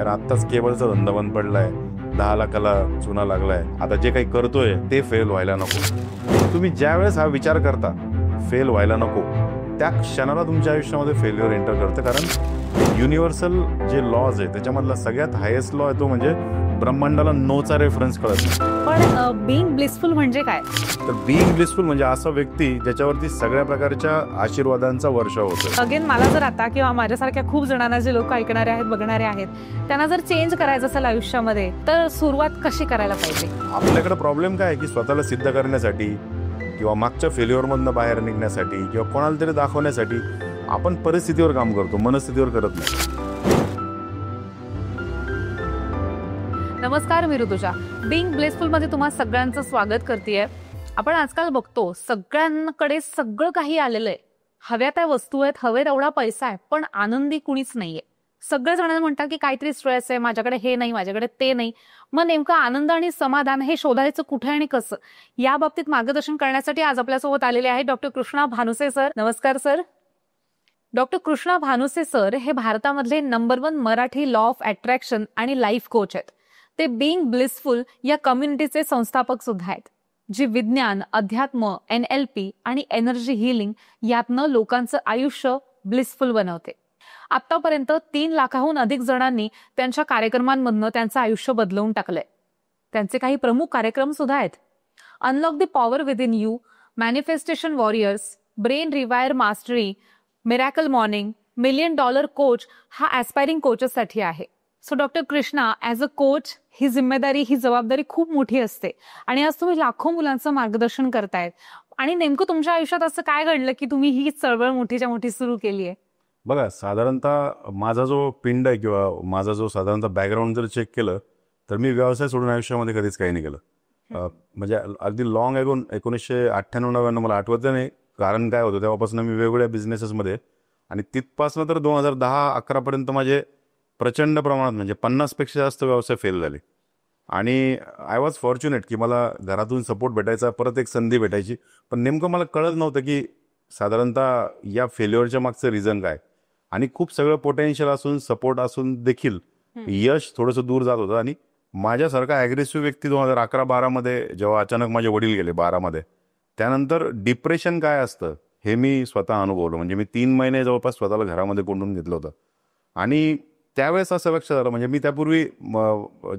कारण आत्ताच केबलचा धंदा बंद पडलाय, 10 लाखाला चुना लागलाय, आता जे काही करतोय ते फेल व्हायला नको. तुम्ही ज्या वेळेस हा विचार करता फेल व्हायला नको, त्या क्षणाला तुमच्या आयुष्यामध्ये फेल्युअर एंटर करतं. कारण युनिव्हर्सल जे लॉज आहे त्याच्यामधला सगळ्यात हायेस्ट लॉ आहे तो म्हणजे ब्रह्मांडाला नोचा रेफरन्स कळत नाही. पण बीइंग ब्लिसफुल म्हणजे काय? तर बीइंग ब्लिसफुल म्हणजे असा व्यक्ती ज्याच्यावरती सगळ्या प्रकारच्या आशीर्वादांचा वर्षाव होतो. अगेन मला जर आता किंवा माझ्यासारख्या खूप जणांना जे लोक ऐकणारे आहेत, बघणारे आहेत, त्यांना जर चेंज करायचं असेल आयुष्यामध्ये तर सुरुवात कशी करायला पाहिजे? आपल्याकडे प्रॉब्लेम काय आहे की स्वतःला सिद्ध करण्यासाठी किंवा मागच्या फेल्युअरमधनं बाहेर निघण्यासाठी किंवा कोणाला तरी दाखवण्यासाठी आपण परिस्थितीवर काम करतो, मनस्थितीवर करत नाही. नमस्कार, मी ऋतुजा. बीइंग ब्लिसफुल मध्ये तुम्हा सगळ्यांचं स्वागत करतेय. आपण आजकाल बघतो सगळ्यांकडे सगळं काही आलेलं आहे, हव्या त्या वस्तू आहेत, हवे तेवढा पैसा आहे, पण आनंदी कुणीच नाहीये. सगळ्या जणांना म्हणतात की काहीतरी स्ट्रेस आहे, माझ्याकडे हे नाही, माझ्याकडे ते नाही. मग नेमकं आनंद आणि समाधान हे शोधायचं कुठे आणि कसं, या बाबतीत मार्गदर्शन करण्यासाठी आज आपल्यासोबत आलेले आहेत डॉक्टर कृष्णा भानुसे सर. नमस्कार sir. Doctor Krishna Bhanuse sir हे भारतामधले number 1 Marathi law of attraction आणि लाईफ कोच आहेत. ते बीइंग ब्लिसफुल या कम्युनिटीचे संस्थापक सुद्धा आहेत, जी विज्ञान, अध्यात्म, NLP आणि एनर्जी हिलिंग यातनं लोकांचं आयुष्य ब्लिसफुल बनवते. आतापर्यंत 3 लाखाहून अधिक जणांनी त्यांच्या कार्यक्रमांमधनं त्यांचं आयुष्य बदलवून टाकलंय. त्यांचे काही प्रमुख कार्यक्रम सुद्धा आहेत: unlock the power within you, manifestation warriors, brain rewire mastery, miracle morning, $1,000,000 coach हा ऍस्पायरिंग कोचेससाठी आहे. So doctor Krishna, as a coach ही जिम्मेदारी, ही जबाबदारी खूप मोठी असते आणि आज तुम्ही लाखो मुलांचं मार्गदर्शन करतायत. आणि नेमकं तुमच्या आयुष्यात असं काय घडलं की तुम्ही ही चळवळ मोठीच्या मोठी सुरू केली आहे? बघा, साधारणतः माझा जो पिंड आहे किंवा माझा जो साधारणतः बॅकग्राऊंड जर चेक केलं तर मी व्यवसाय सोडून आयुष्यामध्ये कधीच काही नाही केलं. म्हणजे अगदी लॉंग अगोन 1998-99 मला आठवत नाही कारण काय होतं, तेव्हापासून मी वेगवेगळ्या बिझनेसेसमध्ये, आणि तिथपासून तर 2010-11 पर्यंत माझे प्रचंड प्रमाणात म्हणजे 50 पेक्षा जास्त व्यवसाय फेल झाले. आणि आय वॉज फॉर्च्युनेट की मला घरातून सपोर्ट भेटायचा, परत एक संधी भेटायची. पण नेमकं मला कळत नव्हतं की साधारणतः या फेल्युअरच्या मागचं रिझन काय. आणि खूप सगळं पोटेन्शियल असून, सपोर्ट असून देखील यश थोडंसं दूर जात होतं. आणि माझ्यासारखा ॲग्रेसिव्ह व्यक्ती 2011-12 मध्ये जेव्हा अचानक माझे वडील गेले 12 मध्ये, त्यानंतर डिप्रेशन काय असतं हे मी स्वतः अनुभवलं. म्हणजे मी 3 महिने जवळपास स्वतःला घरामध्ये कोंडून घेतलं होतं. आणि त्यावेळेस असं लक्षात आलं, म्हणजे मी त्यापूर्वी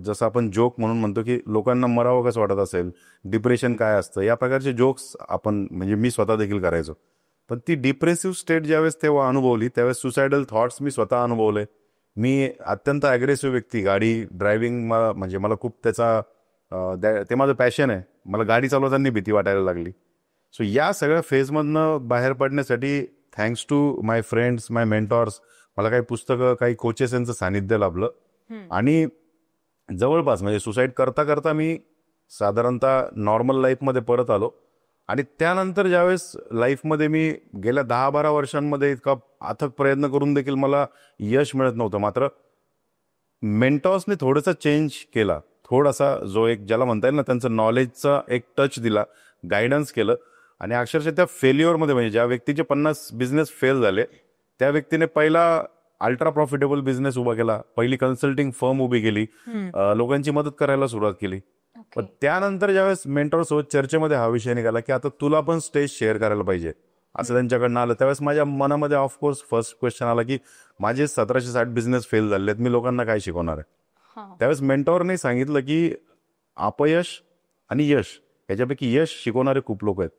जसं आपण जोक म्हणून म्हणतो की लोकांना मरावं कसं वाटत असेल, डिप्रेशन काय असतं, या प्रकारचे जोक्स आपण म्हणजे मी स्वतः देखील करायचो. पण ती डिप्रेसिव्ह स्टेट ज्यावेळेस तेव्हा अनुभवली, त्यावेळेस सुसायडल थॉट्स मी स्वतः अनुभवले. मी अत्यंत ॲग्रेसिव्ह व्यक्ती, गाडी ड्रायव्हिंग म्हणजे मला खूप ते माझं पॅशन आहे. मला गाडी चालवताना भीती वाटायला लागली. सो या सगळ्या फेजमधनं बाहेर पडण्यासाठी thanks to my friends, my mentors, मला काही पुस्तकं, काही कोचेस यांचं सानिध्य लाभलं. आणि जवळपास म्हणजे सुसाईड करता करता मी साधारणतः नॉर्मल लाईफमध्ये परत आलो. आणि त्यानंतर ज्यावेळेस लाईफमध्ये मी गेल्या 10-12 वर्षांमध्ये इतका अथक प्रयत्न करून देखील मला यश मिळत नव्हतं. मात्र मेंटॉर्सने थोडासा चेंज केला, थोडासा जो एक ज्याला म्हणता येईल ना, त्यांचं नॉलेजचा एक टच दिला, गायडन्स केलं. आणि अक्षरशः त्या फेल्युअरमध्ये म्हणजे ज्या व्यक्तीचे 50 बिझनेस फेल झाले, त्या व्यक्तीने पहिला अल्ट्रा प्रॉफिटेबल बिझनेस उभा केला, पहिली कन्सल्टिंग फर्म उभी केली, लोकांची मदत करायला सुरुवात केली. पण त्यानंतर ज्यावेळेस मेंटॉर सोबत चर्चेमध्ये हा विषय निघाला की आता तुला पण स्टेज शेअर करायला पाहिजे असं त्यांच्याकडनं आलं, त्यावेळेस माझ्या मनामध्ये ऑफकोर्स फर्स्ट क्वेश्चन आला की माझे 1760 बिझनेस फेल झालेत, मी लोकांना काय शिकवणार आहे. त्यावेळेस मेंटॉरने सांगितलं की अपयश आणि यश याच्यापैकी यश शिकवणारे खूप लोक आहेत,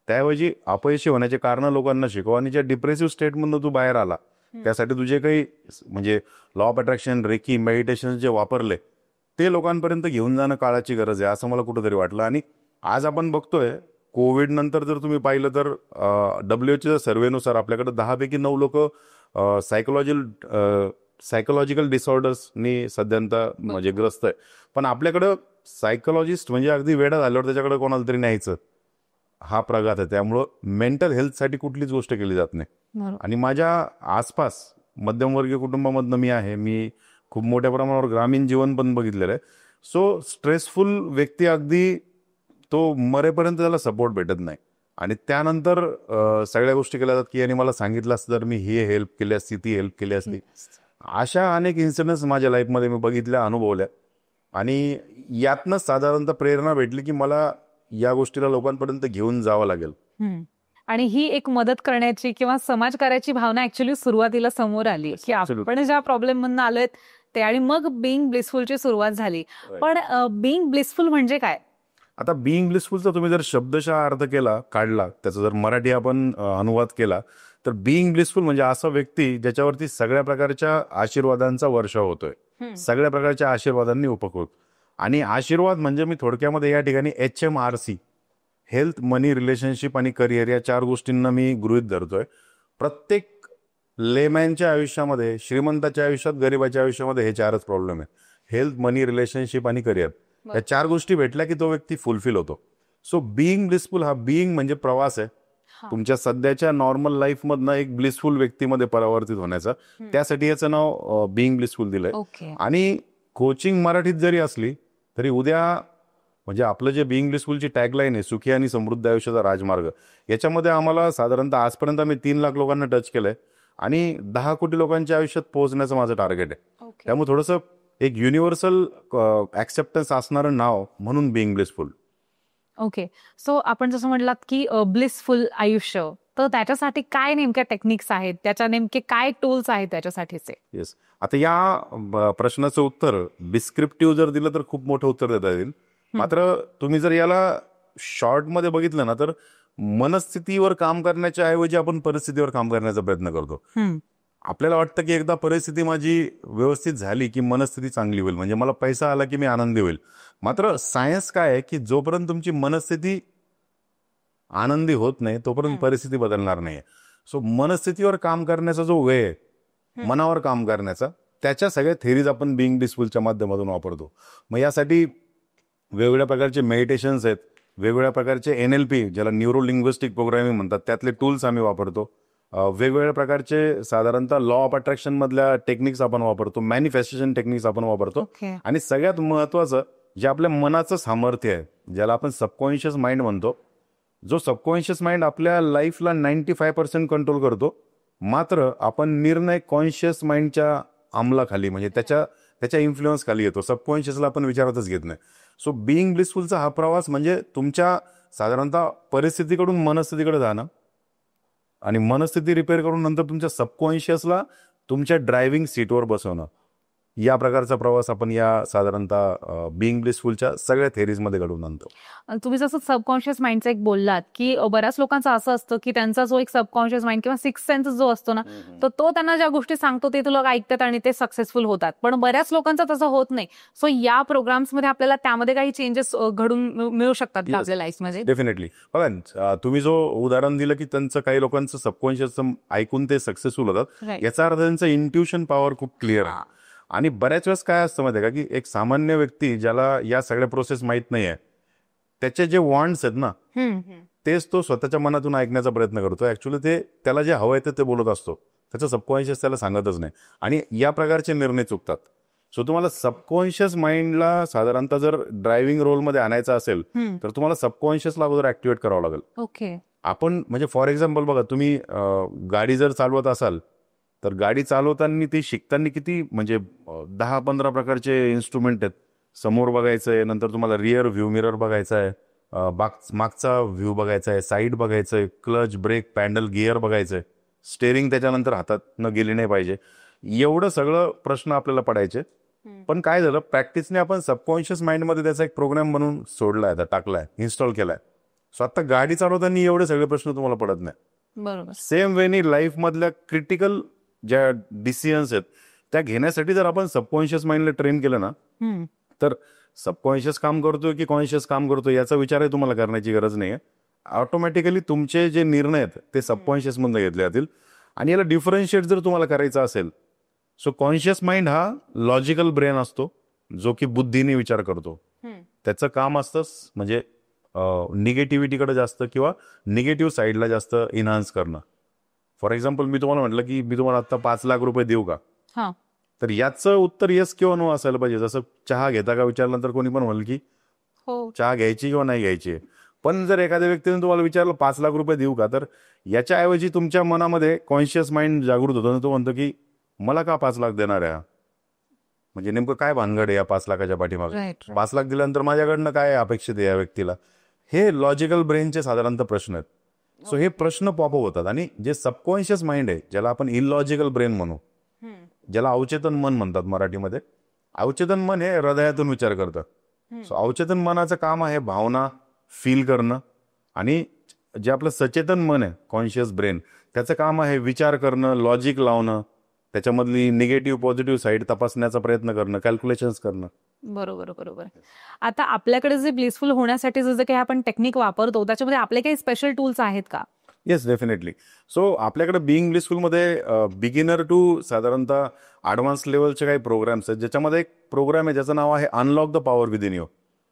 त्याऐवजी अपयशी होण्याचे कारण लोकांना शिकव. आणि ज्या डिप्रेसिव्ह स्टेटमधून तू बाहेर आला त्यासाठी तुझे काही म्हणजे law of attraction, reiki, meditation जे वापरले ते लोकांपर्यंत घेऊन जाणं काळाची गरज आहे असं मला कुठंतरी वाटलं. आणि आज आपण बघतोय कोविड नंतर जर तुम्ही पाहिलं तर WHO सर्व्हेनुसार आपल्याकडे 10 पैकी 9 लोक सायकोलॉजिकल डिसऑर्डर्सनी सध्यांता म्हणजे ग्रस्त आहे. पण आपल्याकडं सायकोलॉजिस्ट म्हणजे अगदी वेडा झाल्यावर त्याच्याकडे कोणाला तरी न्यायचं, हा प्रघात आहे. त्यामुळं मेंटल हेल्थसाठी कुठलीच गोष्ट केली जात नाही. आणि माझ्या आसपास मध्यमवर्गीय कुटुंबामधनं मी आहे, मी खूप मोठ्या प्रमाणावर ग्रामीण जीवन पण बघितलेलं आहे. सो स्ट्रेसफुल व्यक्ती अगदी तो मरेपर्यंत त्याला सपोर्ट भेटत नाही. आणि त्यानंतर सगळ्या गोष्टी केल्या जातात की यांनी मला सांगितलं असतं तर मी ही हेल्प केली असती, ती हेल्प केली असती. अशा अनेक इन्सिडेंट्स माझ्या लाईफमध्ये मी बघितल्या, अनुभवल्या आणि यातनंच साधारणतः प्रेरणा भेटली की मला या गोष्टीला लोकांपर्यंत घेऊन जावं लागेल. आणि ही एक मदत करण्याची किंवा समाजकार्याची भावना ऍक्च्युली सुरुवातीला समोर आली की आपण ज्या प्रॉब्लेम मधून आलोय ते, आणि मग बिईंग ब्लिसफुलची सुरुवात झाली. पण बिईंग ब्लिसफुल म्हणजे काय? आता बिईंग ब्लिसफुलचा तुम्ही जर शब्दशः अर्थ काढला, त्याचा जर मराठी आपण अनुवाद केला तर बिईंग ब्लिसफुल म्हणजे असा व्यक्ती ज्याच्यावरती सगळ्या प्रकारच्या आशीर्वादांचा वर्षाव होतोय, सगळ्या प्रकारच्या आशीर्वादांनी उपकृत. आणि आशीर्वाद म्हणजे मी थोडक्यामध्ये या ठिकाणी HMRC, हेल्थ, मनी, रिलेशनशिप आणि करिअर, या 4 गोष्टींना मी गृहीत धरतोय. प्रत्येक लेमॅनच्या आयुष्यामध्ये, श्रीमंताच्या आयुष्यात, गरीबाच्या आयुष्यामध्ये हे 4च प्रॉब्लेम आहेत: हेल्थ, मनी, रिलेशनशिप आणि करिअर. या 4 गोष्टी भेटल्या की तो व्यक्ती फुलफिल होतो. सो बिईंग ब्लिसफुल हा बिईंग म्हणजे प्रवास आहे, तुमच्या सध्याच्या नॉर्मल लाईफ मधनं एक ब्लिसफुल व्यक्तीमध्ये परावर्तित होण्याचा. त्यासाठी याचं नाव बिईंग ब्लिसफुल दिलंय. आणि कोचिंग मराठीत जरी असली तरी उद्या म्हणजे आपलं जे बिईंग ब्लिसफुलची टॅगलाईन आहे, सुखी आणि समृद्ध आयुष्याचा राजमार्ग, याच्यामध्ये आम्हाला साधारणतः आजपर्यंत आम्ही 3 लाख लोकांना टच केलंय आणि 10 कोटी लोकांच्या आयुष्यात पोहोचण्याचं माझं टार्गेट आहे. त्यामुळे थोडंसं एक युनिव्हर्सल ऍक्सेप्टन्स असणारं नाव म्हणून बिईंग ब्लिसफुल. ओके. सो आपण जसं म्हटलात की ब्लिसफुल आयुष्य, तर त्याच्यासाठी काय नेमक्या टेक्निक्स आहेत, त्याच्या नेमके काय टूल्स आहेत त्याच्यासाठीचे? येस. आता या प्रश्नाचं उत्तर डिस्क्रिप्टिव्ह जर दिलं तर खूप मोठं उत्तर देता येईल. मात्र तुम्ही जर याला शॉर्टमध्ये बघितलं ना तर मनस्थितीवर काम करण्याच्या ऐवजी आपण परिस्थितीवर काम करण्याचा प्रयत्न करतो. आपल्याला वाटतं की एकदा परिस्थिती माझी व्यवस्थित झाली की मनस्थिती चांगली होईल, म्हणजे मला पैसा आला की मी आनंदी होईल. मात्र सायन्स काय आहे की जोपर्यंत तुमची मनस्थिती आनंदी होत नाही तोपर्यंत परिस्थिती बदलणार नाही. सो मनस्थितीवर काम करण्याचा जो वेळ आहे, मनावर काम करण्याचा, त्याच्या सगळ्या थेरीज आपण बिईंग ब्लिसफुलच्या माध्यमातून वापरतो. मग यासाठी वेगवेगळ्या प्रकारचे मेडिटेशन्स आहेत, वेगवेगळ्या प्रकारचे NLP, ज्याला न्यूरो लिंग्विस्टिक प्रोग्रामिंग म्हणतात, त्यातले टूल्स आम्ही वापरतो. वेगवेगळ्या प्रकारचे साधारणतः लॉ ऑफ अट्रॅक्शन मधल्या टेक्निक्स आपण वापरतो, मॅनिफेस्टेशन टेक्निक्स आपण वापरतो. आणि सगळ्यात महत्वाचं जे आपल्या मनाचं सामर्थ्य आहे, ज्याला आपण सबकॉन्शियस माइंड म्हणतो, जो सबकॉन्शियस माइंड आपल्या लाईफला 95% कंट्रोल करतो, मात्र आपण निर्णय कॉन्शियस माइंडच्या अंमलाखाली म्हणजे त्याच्या इन्फ्लुएन्स खाली येतो. सबकॉन्शियसला आपण विचारातच घेत नाही. सो बिईंग ब्लिसफुलचा हा प्रवास म्हणजे तुमच्या साधारणतः परिस्थितीकडून मनस्थितीकडे जाणं आणि मनस्थिती रिपेअर करून नंतर तुमच्या सबकॉन्शियसला तुमच्या ड्रायव्हिंग सीटवर बसवणं, या प्रकारचा प्रवास आपण या साधारणतः बिईंग ब्लिसफुलच्या सगळ्या थेरीजमध्ये घडवून आणतो. तुम्ही जसं सबकॉन्शियस माइंडचं एक बोललात की बऱ्याच लोकांचं असं असतं की त्यांचा जो एक सबकॉन्शियस माइंड किंवा सिक्स सेन्स जो असतो ना, तर तो त्यांना ज्या गोष्टी सांगतो ते लोक ऐकतात आणि ते सक्सेसफुल होतात. पण बऱ्याच लोकांचं तसं होत नाही. सो या प्रोग्राम्समध्ये आपल्याला त्यामध्ये काही चेंजेस घडून मिळू शकतात का आपल्या लाईफमध्ये? डेफिनेटली. बघा, तुम्ही जो उदाहरण दिलं की त्यांचं काही लोकांचं सबकॉन्शियस ऐकून ते सक्सेसफुल होतात, याचा अर्थ त्यांचं इंट्युशन पॉवर खूप क्लिअर आहे. आणि बऱ्याच वेळेस काय असतं माहिती आहे का, की एक सामान्य व्यक्ती ज्याला या सगळ्या प्रोसेस माहित नाहीये, त्याचे जे वॉन्ट्स आहेत ना, तेच तो स्वतःच्या मनातून ऐकण्याचा प्रयत्न करतो. ऍक्च्युअली त्याला जे हवं आहे ते बोलत असतो, त्याचं सबकॉन्शियस त्याला सांगतच नाही, आणि या प्रकारचे निर्णय चुकतात. सो तुम्हाला सबकॉन्शियस माइंडला साधारणतः जर ड्रायव्हिंग रोलमध्ये आणायचं असेल तर तुम्हाला सबकॉन्शियसला अगोदर ऍक्टिव्हेट करावं लागेल. ओके. आपण म्हणजे फॉर एक्झाम्पल बघा, तुम्ही गाडी जर चालवत असाल तर गाडी चालवताना ती शिकताना किती म्हणजे 10-15 प्रकारचे इन्स्ट्रुमेंट आहेत. समोर बघायचंय, नंतर तुम्हाला रिअर व्ह्यू मिरर बघायचा आहे, मागचा व्ह्यू बघायचा आहे, साईड बघायचंय, क्लच, ब्रेक, पॅन्डल, गिअर बघायचंय, स्टेअरिंग त्याच्यानंतर हातात न गेली नाही पाहिजे. एवढं सगळं प्रश्न आपल्याला पडायचे. पण काय झालं, प्रॅक्टिसने आपण सबकॉन्शियस माइंडमध्ये त्याचा एक प्रोग्राम बनवून सोडलाय, टाकलाय, इन्स्टॉल केलाय. सो आता गाडी चालवताना एवढे सगळे प्रश्न तुम्हाला पडत नाही. बरोबर. सेम वेनी लाईफ मधल्या क्रिटिकल ज्या डिसिजन्स आहेत त्या घेण्यासाठी जर आपण सबकॉन्शियस माइंडला ट्रेन केलं ना, तर सबकॉन्शियस काम करतोय की कॉन्शियस काम करतोय याचा विचारही तुम्हाला करण्याची गरज नाहीये. ऑटोमॅटिकली तुमचे जे निर्णय आहेत ते सबकॉन्शियस मधून घेतले जातील. आणि याला डिफरन्शिएट जर तुम्हाला करायचं असेल, सो कॉन्शियस माइंड हा लॉजिकल ब्रेन असतो जो की बुद्धीने विचार करतो. त्याचं काम असतं म्हणजे निगेटिव्हिटीकडे जास्त किंवा निगेटिव्ह साईडला जास्त इन्हान्स करणं. फॉर एक्झाम्पल, मी तुम्हाला म्हटलं की मी तुम्हाला आता 5 लाख रुपये देऊ का, तर याचं उत्तर येस किंवा नो असायला पाहिजे. जसं चहा घेता का विचारल्यानंतर कोणी पण म्हणेल की हो, चहा घ्यायची किंवा नाही घ्यायची. पण जर एखाद्या व्यक्तीने तुम्हाला विचारलं 5 लाख रुपये देऊ का, तर याच्याऐवजी तुमच्या मनामध्ये कॉन्शियस माइंड जागृत होतं, तो म्हणतो की मला का 5 लाख देणार आहे? म्हणजे नेमकं काय भानगड आहे या 5 लाखाच्या पाठीमागे? राईट 5 लाख दिल्यानंतर माझ्याकडनं काय अपेक्षित आहे या व्यक्तीला? हे लॉजिकल ब्रेनचे साधारणतः प्रश्न आहेत. सो हे प्रश्न पॉपअप होतात. आणि जे सबकॉन्शियस माइंड आहे, ज्याला आपण इलॉजिकल ब्रेन म्हणू, ज्याला अवचेतन मन म्हणतात मराठीमध्ये, अवचेतन मन हे हृदयातून विचार करतं. सो अवचेतन मनाचं काम आहे भावना फील करणं, आणि जे आपलं सचेतन मन आहे कॉन्शियस ब्रेन, त्याचं काम आहे विचार करणं, लॉजिक लावणं, त्याच्यामधली निगेटिव्ह पॉझिटिव्ह साईड तपासण्याचा प्रयत्न करणं, कॅल्क्युलेशन्स करणं. बरोबर बरोबर. आता आपल्याकडे जे ब्लिसफुल होण्यासाठी जे काही आपण टेक्निक वापरतो त्याच्यामध्ये आपले काही स्पेशल टूल्स आहेत का? Yes, definitely. सो आपल्याकडे बिईंग ब्लिसफुलमध्ये बिगिनर टू साधारणतः ॲडव्हान्स लेवलचे काही प्रोग्राम्स आहेत, ज्याच्यामध्ये एक प्रोग्राम आहे ज्याचं नाव आहे unlock the power within you.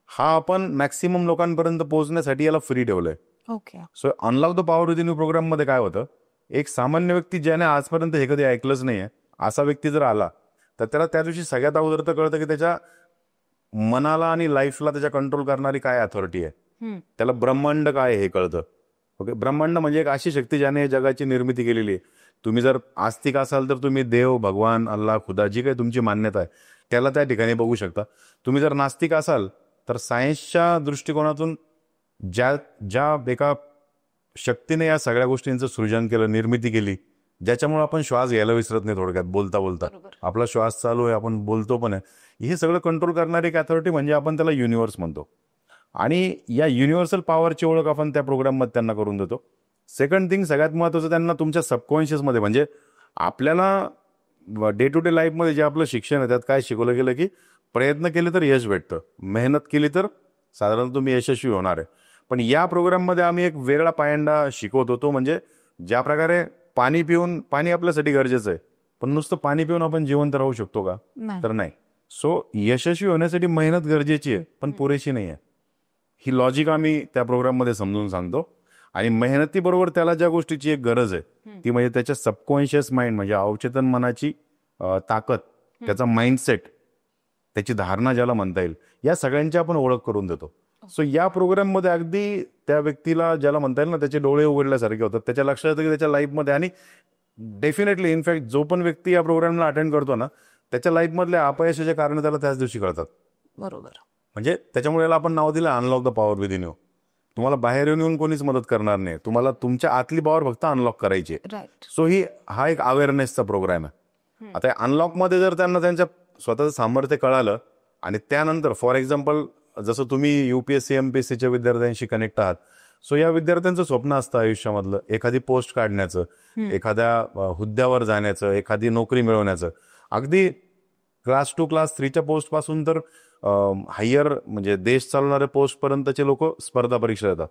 हा आपण मॅक्सिमम लोकांपर्यंत पोहोचण्यासाठी याला फ्री ठेवलंय. Okay. So unlock the power within you प्रोग्राममध्ये काय होतं, एक सामान्य व्यक्ती ज्याने आजपर्यंत हे कधी ऐकलंच नाहीये असा व्यक्ती जर आला तर त्याला त्या दिवशी सगळ्यात अगोदर तर कळतं की त्याच्या मनाला आणि लाईफला त्याच्या कंट्रोल करणारी काय अथॉरिटी आहे. त्याला ब्रह्मांड काय आहे हे कळतं. ओके, ब्रह्मांड म्हणजे एक अशी शक्ती ज्याने जगाची निर्मिती केलेली आहे. तुम्ही जर आस्तिक असाल तर तुम्ही देव, भगवान, अल्लाह, खुदा, जी काही तुमची मान्यता आहे त्याला त्या ठिकाणी बघू शकता. तुम्ही जर नास्तिक असाल तर सायन्सच्या दृष्टिकोनातून ज्या एका शक्तीने या सगळ्या गोष्टींचं सृजन केलं, निर्मिती केली, ज्याच्यामुळे आपण श्वास घ्यायला विसरत नाही, थोडक्यात बोलता बोलता आपला श्वास चालू आहे, आपण बोलतो पण आहे, हे सगळं कंट्रोल करणारी एक अथॉरिटी म्हणजे आपण त्याला युनिव्हर्स म्हणतो. आणि या युनिव्हर्सल पॉवरची ओळख आपण त्या प्रोग्राममध्ये त्यांना करून देतो. सेकंड थिंग, सगळ्यात महत्त्वाचं, त्यांना तुमच्या सबकॉन्शियसमध्ये, म्हणजे आपल्याला डे टू डे लाईफमध्ये जे आपलं शिक्षण आहे त्यात काय शिकवलं गेलं की प्रयत्न केले तर यश भेटतं, मेहनत केली तर साधारण तुम्ही यशस्वी होणार आहे. पण या प्रोग्राममध्ये आम्ही एक वेगळा पायंडा शिकवतो, तो म्हणजे ज्या प्रकारे पाणी आपल्यासाठी गरजेचं आहे, पण नुसतं पाणी पिऊन आपण जिवंत राहू शकतो का? तर नाही. सो यशस्वी होण्यासाठी मेहनत गरजेची आहे पण पुरेशी नाही आहे. ही लॉजिक आम्ही त्या प्रोग्राममध्ये समजून सांगतो. आणि मेहनतीबरोबर त्याला ज्या गोष्टीची एक गरज आहे ती म्हणजे त्याच्या सबकॉन्शियस माइंड, म्हणजे अवचेतन मनाची ताकद, त्याचा माइंडसेट, त्याची धारणा ज्याला म्हणता येईल, या सगळ्यांची आपण ओळख करून देतो. सो या प्रोग्राममध्ये अगदी त्या व्यक्तीला ज्याला म्हणता येईल ना, त्याचे डोळे उघडल्यासारखे होतात, त्याच्या लक्षात येतं की त्याच्या लाईफमध्ये, आणि डेफिनेटली इनफॅक्ट जो पण व्यक्ती या प्रोग्रामला अटेंड करतो ना, त्याच्या लाईफमधल्या अपयशाचे कारण त्याला त्याच दिवशी कळतात. बरोबर. म्हणजे त्याच्यामुळे याला आपण नाव दिलं unlock the power within you. तुम्हाला बाहेर येऊन कोणीच मदत करणार नाही, तुम्हाला तुमच्या आतली पॉवर फक्त अनलॉक करायची आहे. राईट. सो हा एक अवेअरनेसचा प्रोग्राम आहे. आता अनलॉकमध्ये जर त्यांना त्यांच्या स्वतःचं सामर्थ्य कळालं, आणि त्यानंतर फॉर एक्झाम्पल जसं तुम्ही UPSC MPSCच्या विद्यार्थ्यांशी कनेक्ट आहात, सो या विद्यार्थ्यांचं स्वप्न असतं आयुष्यामधलं एखादी पोस्ट काढण्याचं, एखाद्या हुद्द्यावर जाण्याचं, एखादी नोकरी मिळवण्याचं. अगदी क्लास 2 क्लास 3च्या पोस्ट पासून तर हायर म्हणजे देश चालवणाऱ्या पोस्ट पर्यंतचे लोक स्पर्धा परीक्षा देतात.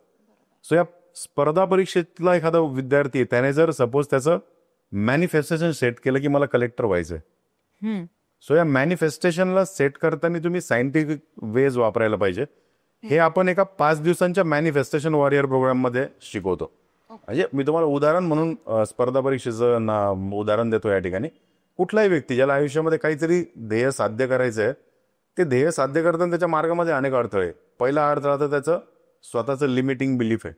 सो या स्पर्धा परीक्षेतला एखादा विद्यार्थी, त्याने जर सपोज त्याचं मॅनिफेस्टेशन सेट केलं की मला कलेक्टर व्हायचंय, सो या मॅनिफेस्टेशनला सेट करताना तुम्ही सायंटिफिक वेज वापरायला पाहिजे. हे आपण एका 5 दिवसांच्या मॅनिफेस्टेशन वॉरियर प्रोग्राममध्ये शिकवतो. म्हणजे मी तुम्हाला उदाहरण म्हणून स्पर्धा परीक्षेचं उदाहरण देतो या ठिकाणी. कुठलाही व्यक्ती ज्याला आयुष्यामध्ये काहीतरी ध्येय साध्य करायचं आहे, ते ध्येय साध्य करताना त्याच्या मार्गामध्ये अनेक अडथळे. पहिला अडथळा तर त्याचं स्वतःचं लिमिटिंग बिलीफ आहे.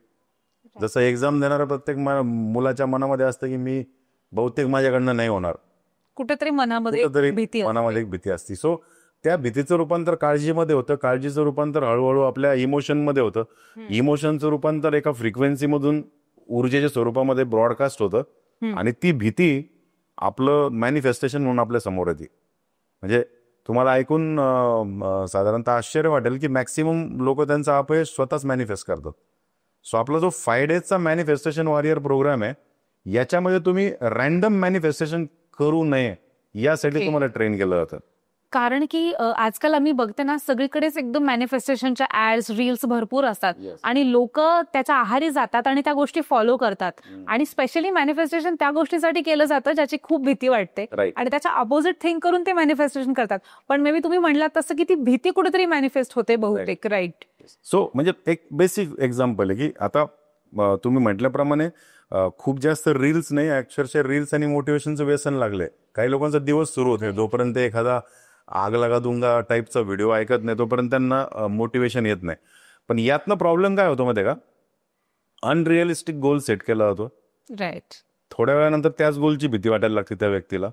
जसं एक्झाम देणाऱ्या प्रत्येक मुलाच्या मनामध्ये असतं की मी बहुतेक माझ्याकडनं नाही होणार, कुठेतरी मनामध्ये एक भीती असते. सो त्या भीतीचं रूपांतर काळजीमध्ये होतं, काळजीचं रूपांतर हळूहळू आपल्या इमोशनमध्ये होतं, इमोशनचं रूपांतर एका फ्रिक्वेन्सीमधून ऊर्जेच्या स्वरूपामध्ये ब्रॉडकास्ट होतं, आणि ती भीती आपलं मॅनिफेस्टेशन म्हणून आपल्या समोर येते. म्हणजे तुम्हाला ऐकून साधारणतः आश्चर्य वाटेल की मॅक्सिमम लोक त्यांचं अपयश स्वतःच मॅनिफेस्ट करतात. सो आपला जो 5 डेजचा मॅनिफेस्टेशन वॉरियर प्रोग्राम आहे, याच्यामध्ये तुम्ही रॅन्डम मॅनिफेस्टेशन करू नये यासाठी तुम्हाला ट्रेन केलं जातं. कारण की आजकाल आम्ही बघते ना, सगळीकडेच एकदम मॅनिफेस्टेशनच्या ऍड्स, रील्स भरपूर असतात, आणि लोक त्याच्या आहारी जातात आणि त्या गोष्टी फॉलो करतात. आणि स्पेशली मॅनिफेस्टेशन त्या गोष्टीसाठी केलं जातं ज्याची खूप भीती वाटते, आणि त्याच्या अपोजिट थिंक करून ते मॅनिफेस्टेशन करतात. पण मे बी तुम्ही म्हणलात तसं की ती भीती कुठेतरी मॅनिफेस्ट होते बहुतेक. राईट. सो म्हणजे एक बेसिक एक्झाम्पल आहे की आता तुम्ही म्हटल्याप्रमाणे खूप जास्त रील्स नाही, अक्षरशः रील्स आणि मोटिवेशनचं व्यसन लागले. काही लोकांचा दिवस सुरू होते, जोपर्यंत एखादा आग लगा दूंगा टाईपचा व्हिडिओ ऐकत नाही तोपर्यंत त्यांना मोटिवेशन येत नाही. पण यातनं प्रॉब्लेम काय होतो माहिती आहे का, अनरिअलिस्टिक गोल सेट केला जातो. राईट. थोड्या वेळानंतर त्याच गोलची भीती वाटायला लागते त्या व्यक्तीला,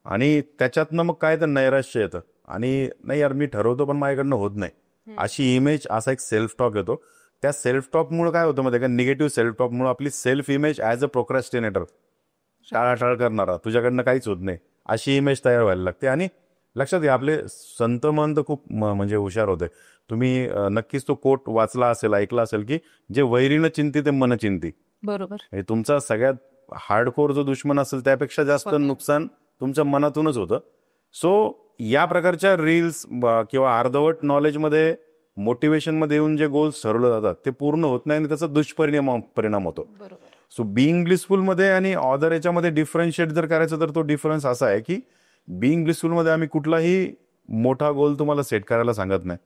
आणि त्याच्यातनं मग काय तर नैराश्य येतं, आणि नाही यार मी ठरवतो पण माझ्याकडनं होत नाही अशी इमेज, असा एक सेल्फ टॉक येतो. त्या सेल्फ टॉकमुळे काय होतं माहिती का, निगेटिव्ह सेल्फ टॉकमुळे आपली सेल्फ इमेज ॲज अ प्रोक्रॅस्टिनेटर, टाळाटाळ करणारा, तुझ्याकडनं काहीच होत नाही अशी इमेज तयार व्हायला लागते. आणि लक्षात घ्या, आपले संत महंत खूप म्हणजे हुशार होते. तुम्ही नक्कीच तो कोट वाचला असेल, ऐकला असेल, की जे वैरीनं चिंती ते मन चिंती. बरोबर. हे तुमचा सगळ्यात हार्डकोर जो दुश्मन असेल त्यापेक्षा जास्त नुकसान तुमच्या मनातूनच होतं. सो या प्रकारच्या रील्स किंवा अर्धवट नॉलेजमध्ये, मोटिवेशनमध्ये येऊन जे गोल्स ठरवले जातात ते पूर्ण होत नाही, आणि त्याचा दुष्परिणाम होतो. सो बिईंग ब्लिसफुलमध्ये आणि ऑदर याच्यामध्ये डिफरन्शिएट जर करायचं तर तो डिफरन्स असा आहे की बिईंग ब्लिसफुलमध्ये आम्ही कुठलाही मोठा गोल तुम्हाला सेट करायला सांगत नाही.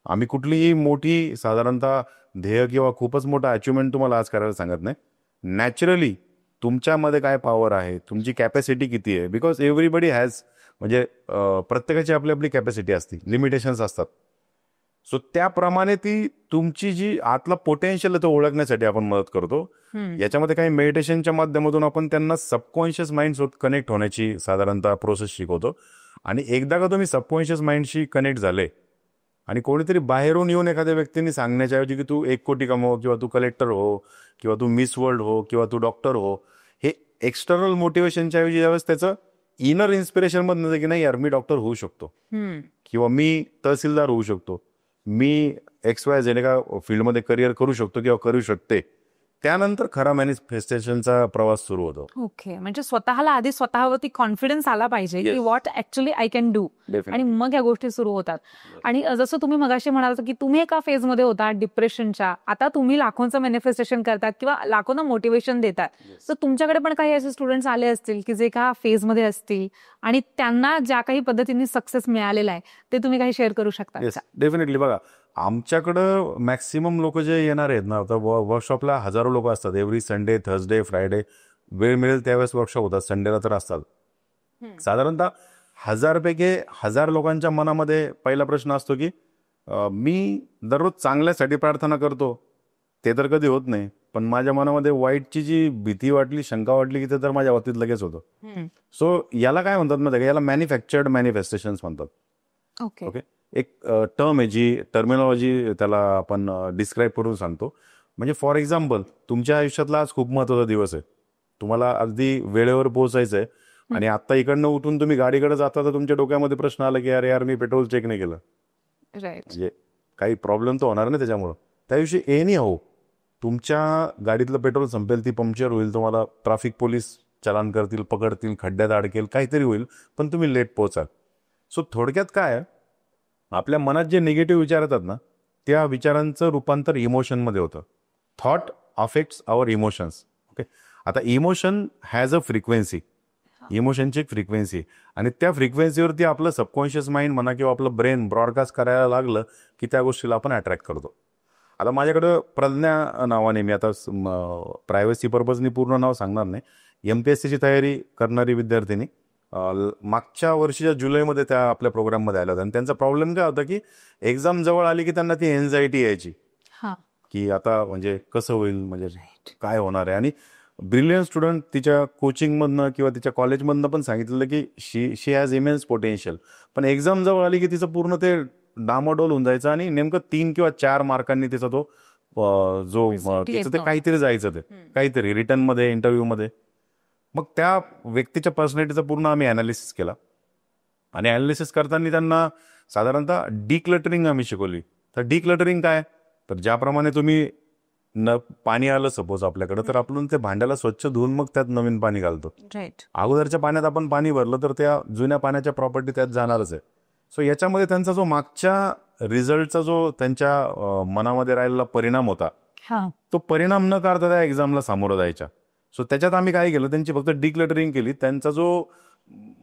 आम्ही कुठलीही मोठी साधारणतः ध्येय किंवा खूपच मोठा अचिव्हमेंट तुम्हाला आज करायला सांगत नाही. नॅचरली तुमच्यामध्ये काय पॉवर आहे, तुमची कॅपॅसिटी किती आहे, बिकॉज एव्हरीबडी हॅज, म्हणजे प्रत्येकाची आपली आपली कॅपॅसिटी असते, लिमिटेशन्स असतात. सो त्याप्रमाणे ती तुमची जी आतला पोटेन्शियल आहे तो ओळखण्यासाठी आपण मदत करतो. याच्यामध्ये काही मेडिटेशनच्या माध्यमातून आपण त्यांना सबकॉन्शियस माइंड सोबत कनेक्ट होण्याची साधारणतः प्रोसेस शिकवतो. आणि एकदा का तुम्ही सबकॉन्शियस माइंडशी कनेक्ट झाले, आणि कोणीतरी बाहेरून येऊन एखाद्या व्यक्तीने सांगण्याच्या ऐवजी की तू 1 कोटी कमव, किंवा तू कलेक्टर हो, किंवा तू मिस वर्ल्ड हो, किंवा तू डॉक्टर हो, हे एक्सटर्नल मोटिवेशनच्या ऐवजी ज्यावेळेस त्याचं इनर इन्स्पिरेशन मध्ये की नाही यार मी डॉक्टर होऊ शकतो, किंवा मी तहसीलदार होऊ शकतो, मी XYZ एका फील्डमध्ये करिअर करू शकतो किंवा करू शकते, त्यानंतर खरा मॅनिफेस्टेशनचा प्रवास सुरू होतो. ओके, म्हणजे स्वतःला आधी स्वतःवरती कॉन्फिडन्स आला पाहिजे की what actually I can do, आणि मग या गोष्टी सुरू होतात. आणि जसं तुम्ही मगाशी म्हणाल की तुम्ही एका फेजमध्ये होता डिप्रेशनच्या, आता तुम्ही लाखोंचं मॅनिफेस्टेशन करतात किंवा लाखोंना मोटिवेशन देतात. तर तुमच्याकडे पण काही असे स्टुडंट्स आले असतील की जे एका फेजमध्ये असतील आणि त्यांना ज्या काही पद्धतीने सक्सेस मिळालेला आहे ते तुम्ही काही शेअर करू शकता? डेफिनेटली. बघा, आमच्याकडं मॅक्सिमम लोक जे येणार आहेत ना, आता वर्कशॉपला हजारो लोक असतात. एव्हरी संडे, थर्सडे, फ्रायडे वेळ मिळेल त्यावेळेस वर्कशॉप होतात, संडेला तर असतात. साधारणतः 1000 पैकी 1000 लोकांच्या मनामध्ये पहिला प्रश्न असतो की मी दररोज चांगल्यासाठी प्रार्थना करतो, ते तर कधी होत नाही, पण माझ्या मनामध्ये वाईटची जी भीती वाटली, शंका वाटली की ते तर माझ्या बाबतीत लगेच होतं. सो याला काय म्हणतात माहिती का, याला मॅन्युफॅक्चर्ड मॅनिफेस्टेशन्स म्हणतात. ओके. एक टर्म आहे, जी टर्मिनॉलॉजी त्याला आपण डिस्क्राईब करून सांगतो. म्हणजे फॉर एक्झाम्पल, तुमच्या आयुष्यातला आज खूप महत्वाचा दिवस आहे, तुम्हाला अगदी वेळेवर पोहोचायचं आहे, आणि आता इकडनं उठून तुम्ही गाडीकडे जाता तर तुमच्या डोक्यामध्ये प्रश्न आला की अरे यार मी पेट्रोल चेक नाही केलं, म्हणजे काही प्रॉब्लेम तर होणार नाही त्याच्यामुळं. त्याविषयी एनी हो, तुमच्या गाडीतलं पेट्रोल संपेल, ती पंक्चर होईल, तुम्हाला ट्रॅफिक पोलीस चलान करतील, पकडतील, खड्ड्यात अडकेल, काहीतरी होईल, पण तुम्ही लेट पोहोचाल. सो थोडक्यात काय आहे, आपल्या मनात जे निगेटिव्ह विचार येतात ना, त्या विचारांचं रूपांतर इमोशनमध्ये होतं. थॉट अफेक्ट्स आवर इमोशन्स. ओके, आता इमोशन हॅज अ फ्रिक्वेन्सी, इमोशनची एक फ्रिक्वेन्सी, आणि त्या फ्रिक्वेन्सीवरती आपलं सबकॉन्शियस माइंड म्हणा किंवा आपलं ब्रेन ब्रॉडकास्ट करायला लागलं की त्या गोष्टीला आपण अट्रॅक्ट करतो. आता माझ्याकडं प्रज्ञा नावाने, मी आता प्रायव्हसी पर्पजनी पूर्ण नाव सांगणार नाही, MPSCची तयारी करणारी विद्यार्थिनी, मागच्या वर्षीच्या जुलैमध्ये त्या आपल्या प्रोग्राममध्ये आल्या होत्या. आणि त्यांचा प्रॉब्लेम काय होता की एक्झाम जवळ आली की त्यांना ती एन्झायटी यायची की आता म्हणजे कसं होईल, म्हणजे काय होणार आहे. आणि ब्रिलियंट स्टुडंट तिच्या कोचिंगमधनं किंवा तिच्या कॉलेजमधनं पण सांगितलेलं की शी हॅज इमेन्स पोटेन्शियल, पण एक्झाम जवळ आली की तिचं पूर्ण ते डामाडोल होऊन जायचं, आणि नेमकं 3 किंवा 4 मार्कांनी तिचा तो जो तिचं ते काहीतरी जायचं, ते काहीतरी रिटर्नमध्ये, इंटरव्ह्यूमध्ये. मग त्या व्यक्तीच्या पर्सनॅलिटीचा पूर्ण आम्ही अनालिसिस केला, आणि अनालिसिस करताना त्यांना साधारणतः डिक्लटरिंग आम्ही शिकवली. तर डिक्लटरिंग काय, तर ज्याप्रमाणे तुम्ही पाणी आलं सपोज आपल्याकडे, तर आपण ते भांड्याला स्वच्छ धुवून मग त्यात नवीन पाणी घालतो. अगोदरच्या पाण्यात आपण पाणी भरलं तर त्या जुन्या पाण्याच्या प्रॉपर्टी त्यात जाणारच आहे. सो याच्यामध्ये त्यांचा जो मागच्या रिझल्टचा जो त्यांच्या मनामध्ये राहिलेला परिणाम होता, तो परिणाम न करता त्या एक्झामला सामोरं जायच्या. सो त्याच्यात आम्ही काय केलं, त्यांची फक्त डिक्लटरिंग केली. त्यांचा जो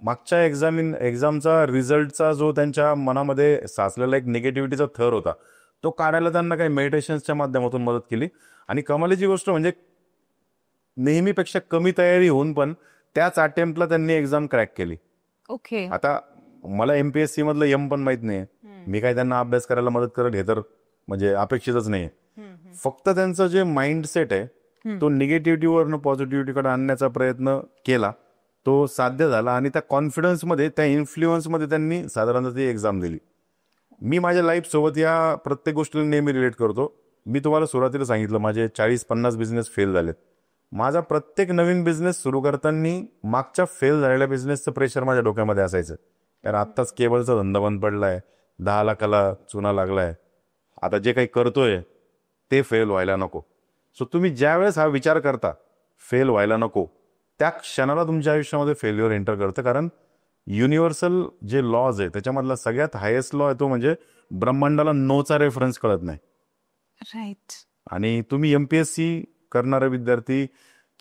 मागच्या एक्झामचा रिझल्टचा जो त्यांच्या मनामध्ये साचलेला एक निगेटिव्हिटीचा थर होता, तो काढायला त्यांना काही मेडिटेशन्सच्या माध्यमातून मदत केली. आणि कमालीची गोष्ट म्हणजे नेहमीपेक्षा कमी तयारी होऊन पण त्याच अटेम्प्टला त्यांनी एक्झाम क्रॅक केली. ओके. आता मला MPSC मधलं यम पण माहित नाही, मी काय त्यांना अभ्यास करायला मदत करेल हे तर म्हणजे अपेक्षितच नाही. फक्त त्यांचं जे माइंडसेट आहे तो निगेटिव्हिटीवरनं पॉझिटिव्हिटीकडे आणण्याचा प्रयत्न केला, तो साध्य झाला आणि त्या कॉन्फिडन्समध्ये, त्या इन्फ्लुअन्समध्ये त्यांनी साधारणतः ती एक्झाम दिली. मी माझ्या लाईफसोबत या प्रत्येक गोष्टीला नेहमी रिलेट करतो. मी तुम्हाला सुरुवातीला सांगितलं माझे 40-50 बिझनेस फेल झालेत. माझा प्रत्येक नवीन बिझनेस सुरू करताना मागच्या फेल झालेल्या बिझनेसचं प्रेशर माझ्या डोक्यामध्ये असायचं. कारण आत्ताच केबलचा धंदा बंद पडलाय, 10 लाखाला चुना लागलाय, आता जे काही करतोय ते फेल व्हायला नको. सो तुम्ही ज्या वेळेस हा विचार करता फेल व्हायला नको, त्या क्षणाला तुमच्या आयुष्यामध्ये फेल्युअर एंटर करतं. कारण युनिव्हर्सल जे लॉज आहे त्याच्यामधला सगळ्यात हायेस्ट लॉ आहे तो म्हणजे ब्रह्मांडाला नोचा रेफरन्स कळत नाही. राईट. आणि तुम्ही MPSC करणारा विद्यार्थी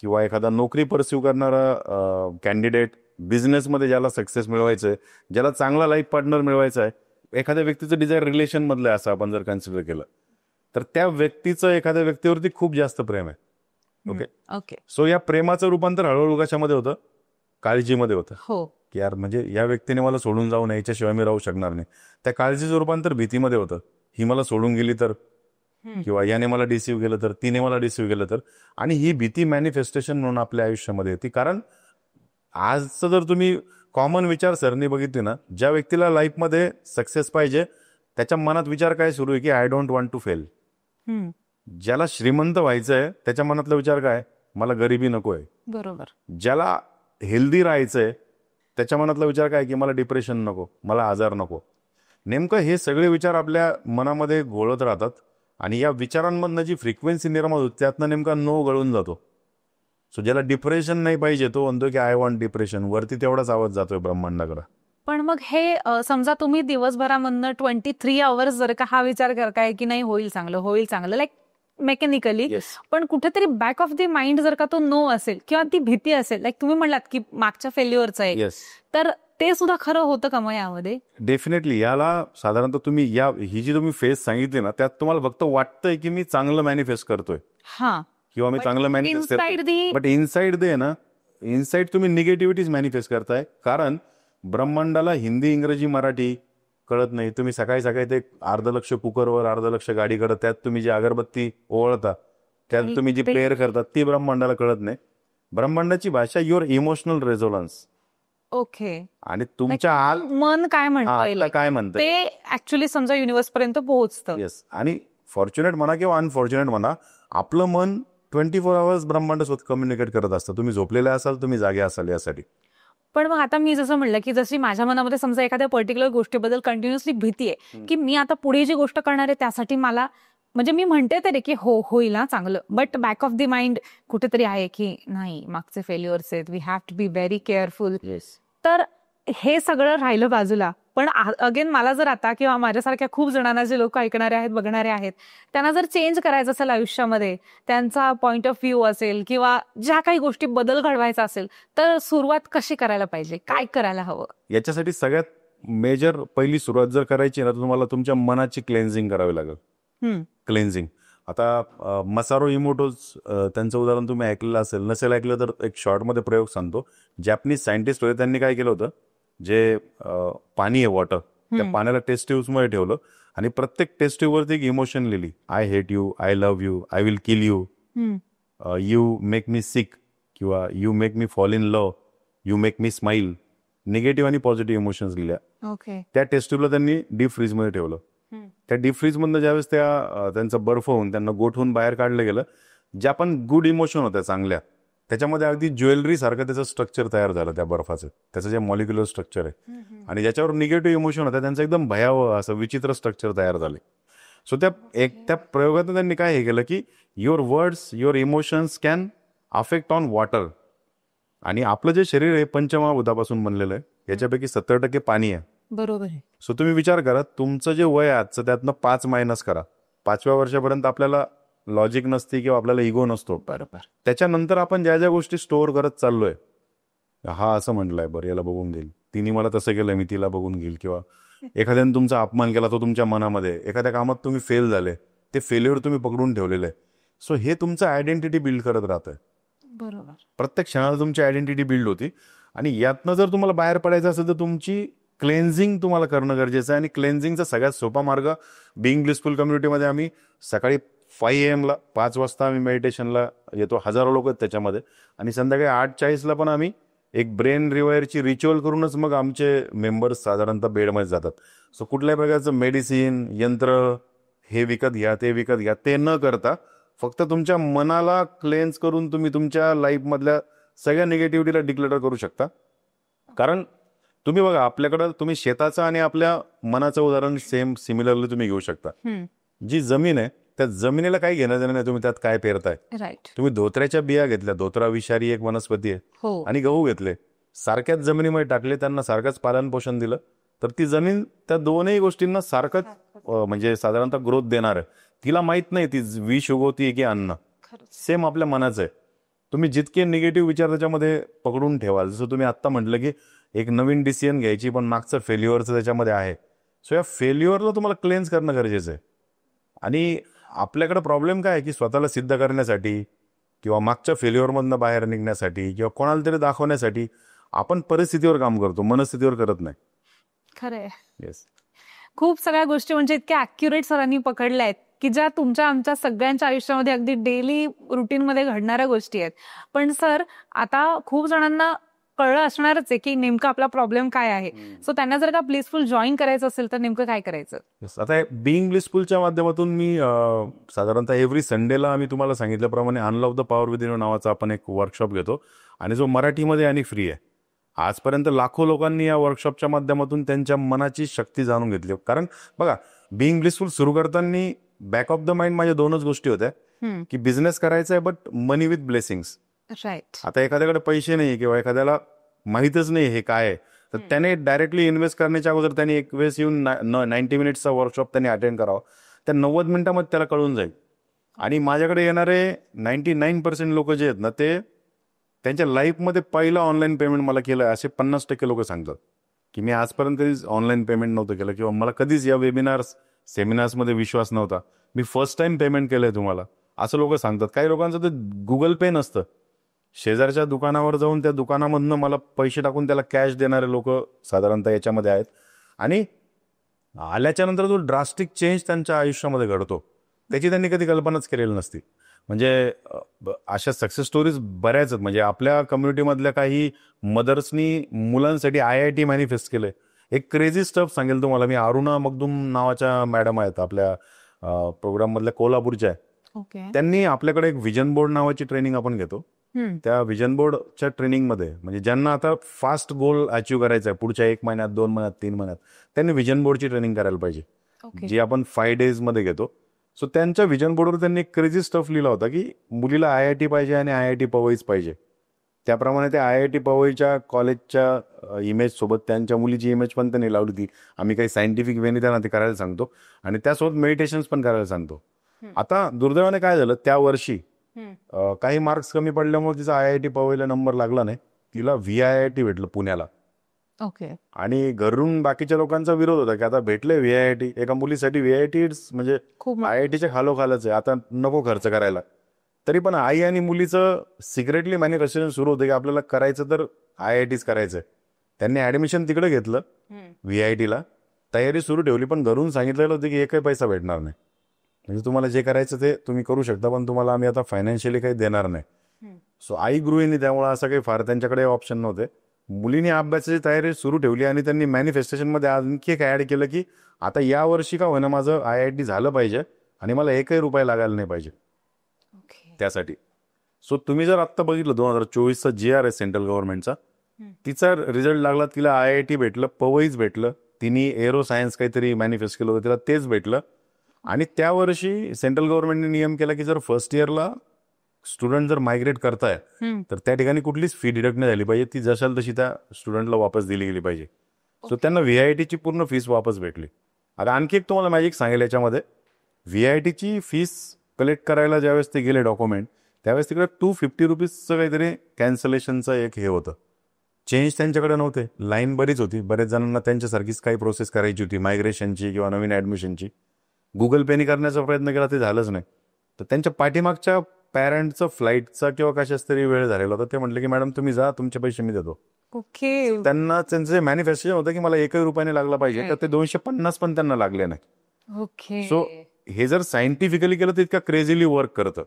किंवा एखादा नोकरी परस्यू करणारा कॅन्डिडेट, बिझनेसमध्ये ज्याला सक्सेस मिळवायचं आहे, ज्याला चांगला लाईफ पार्टनर मिळवायचा आहे, एखाद्या व्यक्तीचं डिझायर रिलेशनमधलं आहे असं आपण जर कन्सिडर केलं, तर त्या व्यक्तीचं एखाद्या व्यक्तीवरती खूप जास्त प्रेम आहे. ओके. सो या प्रेमाचं रूपांतर हळूहळू कशामध्ये होतं? काळजीमध्ये होतं. हो. की यार म्हणजे या व्यक्तीने मला सोडून जाऊ नये, याच्याशिवाय मी राहू शकणार नाही. त्या काळजीचं रूपांतर भीतीमध्ये होतं. ही मला सोडून गेली तर, किंवा याने मला डिसिव्ह केलं तर, तिने मला डिसिव्ह केलं तर. आणि ही भीती मॅनिफेस्टेशन म्हणून आपल्या आयुष्यामध्ये येते. कारण आजचं जर तुम्ही कॉमन विचारसरणी बघितली ना, ज्या व्यक्तीला लाईफमध्ये सक्सेस पाहिजे त्याच्या मनात विचार काय सुरू आहे की I don't want to fail. ज्याला श्रीमंत व्हायचंय त्याच्या मनातला विचार काय, मला गरिबी नकोय. बरोबर. ज्याला हेल्दी राहायचंय त्याच्या मनातला विचार काय की मला डिप्रेशन नको, मला आजार नको. नेमकं हे सगळे विचार आपल्या मनामध्ये घोळत राहतात आणि या विचारांमधनं जी फ्रिक्वेन्सी निर्माण होते त्यातनं नेमका नो गळून जातो. सो ज्याला डिप्रेशन नाही पाहिजे तो म्हणतो की आय वॉन्ट डिप्रेशन, वरती तेवढाच आवाज जातोय ब्रह्मांडाकडे. पण मग हे समजा तुम्ही दिवसभरामधनं 23 आवर्स जर का हा विचार करताय की नाही होईल चांगलं लाईक मेकॅनिकली, पण कुठेतरी बॅक ऑफ द माइंड जर का तो नो असेल किंवा ती भीती असेल, लाईक तुम्ही म्हणलात की मागच्या फेल्युअरचं आहे, तर ते सुद्धा खरं होतं का मग यामध्ये? डेफिनेटली. याला साधारणतः तुम्ही ही जी तुम्ही फेस सांगितली ना, त्यात तुम्हाला फक्त वाटतंय की मी चांगलं मॅनिफेस्ट करतोय किंवा मी चांगलं मॅनिफेस्ट करतोय, बट इनसाइड दे ना, इनसाइड तुम्ही निगेटिव्हिटीज मॅनिफेस्ट करताय. कारण ब्रह्मांडाला हिंदी, इंग्रजी, मराठी कळत नाही. तुम्ही सकाळी सकाळी ते 1/2 कुकरवर 1/2 गाडीकडे, त्यात तुम्ही जी अगरबत्ती ओळता, त्यात तुम्ही जी प्रेयर करता, ती ब्रह्मांडाला कळत नाही. ब्रह्मांडाची भाषा युअर इमोशनल रेझोनन्स. ओके. आणि तुमच्या मन काय म्हणतं ते ऍक्च्युली समजा युनिव्हर्स पर्यंत पोहोचतं. येस. आणि फॉर्च्युनेट म्हणा किंवा अनफॉर्च्युनेट म्हणा, आपलं मन 24 आवर्स ब्रह्मांडासोबत कम्युनिकेट करत असतं. तुम्ही झोपलेले असाल, तुम्ही जागे असाल यासाठी. पण मग आता मी जसं म्हणलं की जशी माझ्या मनामध्ये समजा एखाद्या पर्टिक्युलर गोष्टीबद्दल कंटिन्युअसली भीती आहे की मी आता पुढे जी गोष्ट करणार आहे त्यासाठी मला, म्हणजे मी म्हणते तरी की होईल ना चांगलं, but back of the mind कुठेतरी आहे की नाही मागचे फेल्युअर्स आहेत, we have to be very careful. तर हे सगळं राहिलं बाजूला, पण अगेन मला जर आता किंवा माझ्यासारख्या खूप जणांना जे लोक ऐकणारे आहेत, बघणारे आहेत, त्यांना जर चेंज करायचं असेल आयुष्यामध्ये, त्यांचा पॉइंट ऑफ व्ह्यू असेल किंवा ज्या काही गोष्टी बदल घडवायचा असेल, तर सुरुवात कशी करायला पाहिजे, काय करायला हवं? याच्यासाठी सगळ्यात मेजर पहिली सुरुवात जर करायची ना, तर तुम्हाला तुमच्या मनाची क्लेन्झिंग करावी लागेल. क्लेन्झिंग. आता मसारो इमोटो त्यांचं उदाहरण तुम्ही ऐकलेलं असेल, नसेल ऐकलं तर एक शॉर्टमध्ये प्रयोग सांगतो. जॅपनीज सायंटिस्ट होते, त्यांनी काय केलं होतं, जे पाणी आहे, वॉटर, त्या पाण्याला टेस्ट ट्यूब्समध्ये ठेवलं आणि प्रत्येक टेस्ट ट्यूबवरती एक इमोशन लिहिली. I hate you, I love you, I will kill you, you make me sick, किंवा you make me fall in love, you make me smile. Negative आणि पॉझिटिव्ह इमोशन्स लिहिल्या. त्या टेस्ट ट्यूबला त्यांनी डीप फ्रीजमध्ये ठेवलं. त्या डीप फ्रीजमधनं ज्यावेळेस त्यांचं बर्फ होऊन त्यांना गोठवून बाहेर काढलं गेलं, ज्या पण गुड इमोशन होत्या चांगल्या, त्याच्यामध्ये अगदी ज्वेलरी सारखं त्याचं स्ट्रक्चर तयार झालं त्या बर्फाचं, त्याचं जे मॉलिक्युलर स्ट्रक्चर आहे. आणि ज्याच्यावर निगेटिव्ह इमोशन होतं त्यांचं एकदम भयावह असं विचित्र स्ट्रक्चर तयार झाले. सो त्या प्रयोगात त्यांनी काय हे केलं की your words, your emotions can affect on water. आणि आपलं जे शरीर आहे पंचमहाभूतापासून बनलेलं आहे, याच्यापैकी 70% पाणी आहे. बरोबर आहे. सो तुम्ही विचार करा, तुमचं जे वय आहे आजचं त्यातनं 5 मायनस करा. 5व्या वर्षापर्यंत आपल्याला लॉजिक नसते किंवा आपल्याला इगो नसतो. बरोबर. त्याच्यानंतर आपण ज्या ज्या गोष्टी स्टोअर करत चाललोय, हा असं म्हटलंय, बरं याला बघून घेईल, तिने मला तसं केलं, मी तिला बघून घेईल, किंवा एखाद्याने तुमचा अपमान केला तो तुमच्या मनामध्ये, एखाद्या कामात तुम्ही फेल झाले, ते फेल्युअर तुम्ही पकडून ठेवलेलं आहे. सो हे तुमचं आयडेंटिटी बिल्ड करत राहतंय. बरोबर. प्रत्येक क्षणाला तुमची आयडेंटिटी बिल्ड होती. आणि यातनं जर तुम्हाला बाहेर पडायचं असेल तर तुमची क्लेन्झिंग तुम्हाला करणं गरजेचं आहे. आणि क्लेन्झिंगचा सगळ्यात सोपा मार्ग, बिईंग ब्लिसफुल कम्युनिटीमध्ये आम्ही सकाळी 5 AM ला 5 वाजता आम्ही मेडिटेशनला येतो, हजारो लोक आहेत त्याच्यामध्ये. आणि संध्याकाळी 8:40ला पण आम्ही एक ब्रेन रिवायरची रिच्युअल करूनच मग आमचे मेंबर्स साधारणतः बेडमध्ये जातात. सो कुठल्याही प्रकारचं मेडिसिन, यंत्र, हे विकत घ्या ते विकत घ्या ते न करता फक्त तुमच्या मनाला क्लेन्स करून तुम्ही तुमच्या लाईफमधल्या सगळ्या निगेटिव्हिटीला डिक्लेअर करू शकता. कारण तुम्ही बघा, आपल्याकडं तुम्ही शेताचं आणि आपल्या मनाचं उदाहरण सिमिलरली तुम्ही घेऊ शकता. जी जमीन आहे त्या जमिनीला काही घेणं देणं नाही तुम्ही त्यात काय पेरताय. राईट. तुम्ही धोत्र्याच्या बिया घेतल्या, धोत्रा विषारी एक वनस्पती आहे, हो. आणि गहू घेतले, सारख्याच जमिनीमध्ये टाकले, त्यांना सारखंच पालन पोषण दिलं, तर ती जमीन त्या दोनही गोष्टींना सारखंच म्हणजे साधारणतः ग्रोथ देणार आहे. तिला माहित नाही ती विष उगवती की अन्न. सेम आपल्या मनाचं आहे. तुम्ही जितके निगेटिव्ह विचार त्याच्यामध्ये पकडून ठेवाल, जसं तुम्ही आत्ता म्हटलं की एक नवीन डिसिजन घ्यायची पण मागचं फेल्युअरचं त्याच्यामध्ये आहे, सो या फेल्युअरला तुम्हाला क्लेन्स करणं गरजेचं आहे. आणि आपल्याकडे प्रॉब्लेम काय आहे की स्वतःला सिद्ध करण्यासाठी किंवा मागच्या फेल्युअरमधनं बाहेर निघण्यासाठी किंवा कोणाला तरी दाखवण्यासाठी आपण परिस्थितीवर काम करतो, मनस्थितीवर करत नाही. खरंय. येस. खूप सगळ्या गोष्टी म्हणजे इतक्या ॲक्युरेट सरांनी पकडल्या आहेत की ज्या तुमच्या आमच्या सगळ्यांच्या आयुष्यामध्ये अगदी डेली रुटीनमध्ये घडणाऱ्या गोष्टी आहेत. पण सर, आता खूप जणांना कळलं असणारच आहे की नेमकं आपला प्रॉब्लेम काय आहे. सो त्यांना जर का ब्लिसफुल जॉईन करायचं असेल तर नेमकं काय करायचं? आता बिईंग ब्लिसफुलच्या माध्यमातून मी साधारणतः एव्हरी संडेला आम्ही तुम्हाला सांगितल्याप्रमाणे अनलॉक द पॉवर विदिन नावाचा आपण एक वर्कशॉप घेतो, आणि जो मराठीमध्ये आणि फ्री आहे. आजपर्यंत लाखो लोकांनी या वर्कशॉपच्या माध्यमातून त्यांच्या मनाची शक्ती जाणून घेतली. कारण बघा, बिईंग ब्लिसफुल सुरू करताना बॅक ऑफ द माइंड माझ्या दोनच गोष्टी होत्या की बिझनेस करायचा आहे but money with blessings. Right. आता एखाद्याकडे पैसे नाही किंवा एखाद्याला माहीतच नाही हे काय आहे, तर त्याने डायरेक्टली इन्व्हेस्ट करण्याच्या अगोदर त्यांनी एक वेळेस येऊन 90 मिनिट्सचा वर्कशॉप त्यांनी अटेंड करावा. त्या 90 मिनिटांमध्ये त्याला कळून जाईल. आणि माझ्याकडे येणारे 99% लोक जे आहेत ना, ते त्यांच्या लाईफमध्ये पहिलं ऑनलाईन पेमेंट मला केलं असे 50% लोक सांगतात की मी आजपर्यंत कधीच ऑनलाईन पेमेंट नव्हतं केलं, किंवा मला कधीच या वेबिनार्स सेमिनार्समध्ये विश्वास नव्हता, मी फर्स्ट टाइम पेमेंट केलंय तुम्हाला, असं लोक सांगतात. काही लोकांचं तर गुगल पे नसतं, शेजारच्या दुकानावर जाऊन त्या दुकानामधनं मला पैसे टाकून त्याला कॅश देणारे लोक साधारणतः याच्यामध्ये आहेत. आणि आल्याच्या नंतर जो ड्रास्टिक चेंज त्यांच्या आयुष्यामध्ये घडतो त्याची त्यांनी कधी कल्पनाच केलेली नसती. म्हणजे अशा सक्सेस स्टोरीज बऱ्याच आहेत. म्हणजे आपल्या कम्युनिटीमधल्या काही मदर्सनी मुलांसाठी IIT मॅनिफेस्ट केलंय. एक क्रेझी स्टफ सांगेल तुम्हाला मी. अरुणा मगदूम नावाच्या मॅडम आहेत, आपल्या प्रोग्राम मधल्या कोल्हापूरच्या आहे. त्यांनी आपल्याकडे एक व्हिजन बोर्ड नावाची ट्रेनिंग आपण घेतो. त्या व्हिजन बोर्डच्या ट्रेनिंगमध्ये म्हणजे ज्यांना आता फास्ट गोल अचीव्ह करायचा आहे पुढच्या 1 महिन्यात, 2 महिन्यात, 3 महिन्यात, त्यांनी व्हिजन बोर्डची ट्रेनिंग करायला पाहिजे, जी आपण 5 डेजमध्ये घेतो. सो त्यांच्या व्हिजन बोर्डवर त्यांनी एक क्रेझी स्टफ लिहिला होता की मुलीला IIT पाहिजे आणि IIT पवईच पाहिजे. त्याप्रमाणे त्या IIT पवईच्या कॉलेजच्या इमेज सोबत त्यांच्या मुलीची इमेज पण त्यांनी लावली होती. आम्ही काही सायंटिफिक वेने त्यांना ते करायला सांगतो आणि त्यासोबत मेडिटेशन्स पण करायला सांगतो. आता दुर्दैवाने काय झालं, त्या वर्षी काही मार्क्स कमी पडल्यामुळे तिचा IIT पवईला नंबर लागला नाही, तिला VIIT भेटलं पुण्याला. आणि घरून बाकीच्या लोकांचा विरोध होता की आता भेटले VIIT, एका मुलीसाठी VIIT म्हणजे IITच्या खालोखालच आहे, आता नको खर्च करायला. तरी पण आई आणि मुलीचं सिक्रेटली मॅनिफेस्टेशन सुरू होतं की आपल्याला करायचं तर IITच करायचंय. त्यांनी ऍडमिशन तिकडे घेतलं VITला, तयारी सुरू ठेवली, पण घरून सांगितलेलं होतं की एकही पैसा भेटणार नाही. म्हणजे तुम्हाला जे करायचं ते तुम्ही करू शकता, पण तुम्हाला आम्ही आता फायनान्शियली काही देणार नाही. सो आई गृहिणी, त्यामुळे असं काही फार त्यांच्याकडे ऑप्शन नव्हते. मुलीने अभ्यासाची तयारी सुरू ठेवली आणि त्यांनी मॅनिफेस्टेशनमध्ये आणखी एक ऍड केलं की आता या वर्षी का होईना माझं IIT झालं पाहिजे आणि मला एकही रुपया लागायला नाही पाहिजे त्यासाठी. सो तुम्ही जर आत्ता बघितलं 2024चा GR आहे सेंट्रल गव्हर्नमेंटचा, तिचा रिझल्ट लागला, तिला IIT भेटलं, पवईच भेटलं. तिने एरो सायन्स काहीतरी मॅनिफेस्ट केलं होतं, तिला तेच भेटलं. आणि त्या वर्षी सेंट्रल गव्हर्नमेंटने नियम केला की जर फर्स्ट इयरला स्टुडंट जर मायग्रेट करताय तर त्या ठिकाणी कुठलीच फी डिडक्ट नाही झाली पाहिजे, ती जशाल तशी त्या स्टुडंटला वापस दिली गेली पाहिजे. सो त्यांना VITची पूर्ण फीस वापस भेटली. आता आणखी एक तुम्हाला मॅजिक सांगेल याच्यामध्ये, VITची फीस कलेक्ट करायला ज्यावेळेस ते गेले डॉक्युमेंट, त्यावेळेस तिकडे 250 रुपीजचं काहीतरी कॅन्सलेशनचं एक हे होतं. चेंज त्यांच्याकडे नव्हते, लाईन बरीच होती, बरेच जणांना त्यांच्यासारखीच काही प्रोसेस करायची होती मायग्रेशनची किंवा नवीन ऍडमिशनची. गुगल पेनी करण्याचा प्रयत्न केला, ते झालंच नाही. तर त्यांच्या पाठीमागच्या पॅरेंटचं फ्लाईटचा किंवा कशाच तरी वेळ झालेला होता. ते म्हटले की मॅडम तुम्ही जा, तुमचे पैसे मी देतो. त्यांना त्यांचं जे मॅनिफेस्टेशन होतं की मला 1 रुपयाने लागला पाहिजे, तर ते 250 पण त्यांना लागले नाही. सो हे जर सायंटिफिकली केलं तर इतका क्रेझिली वर्क करतं.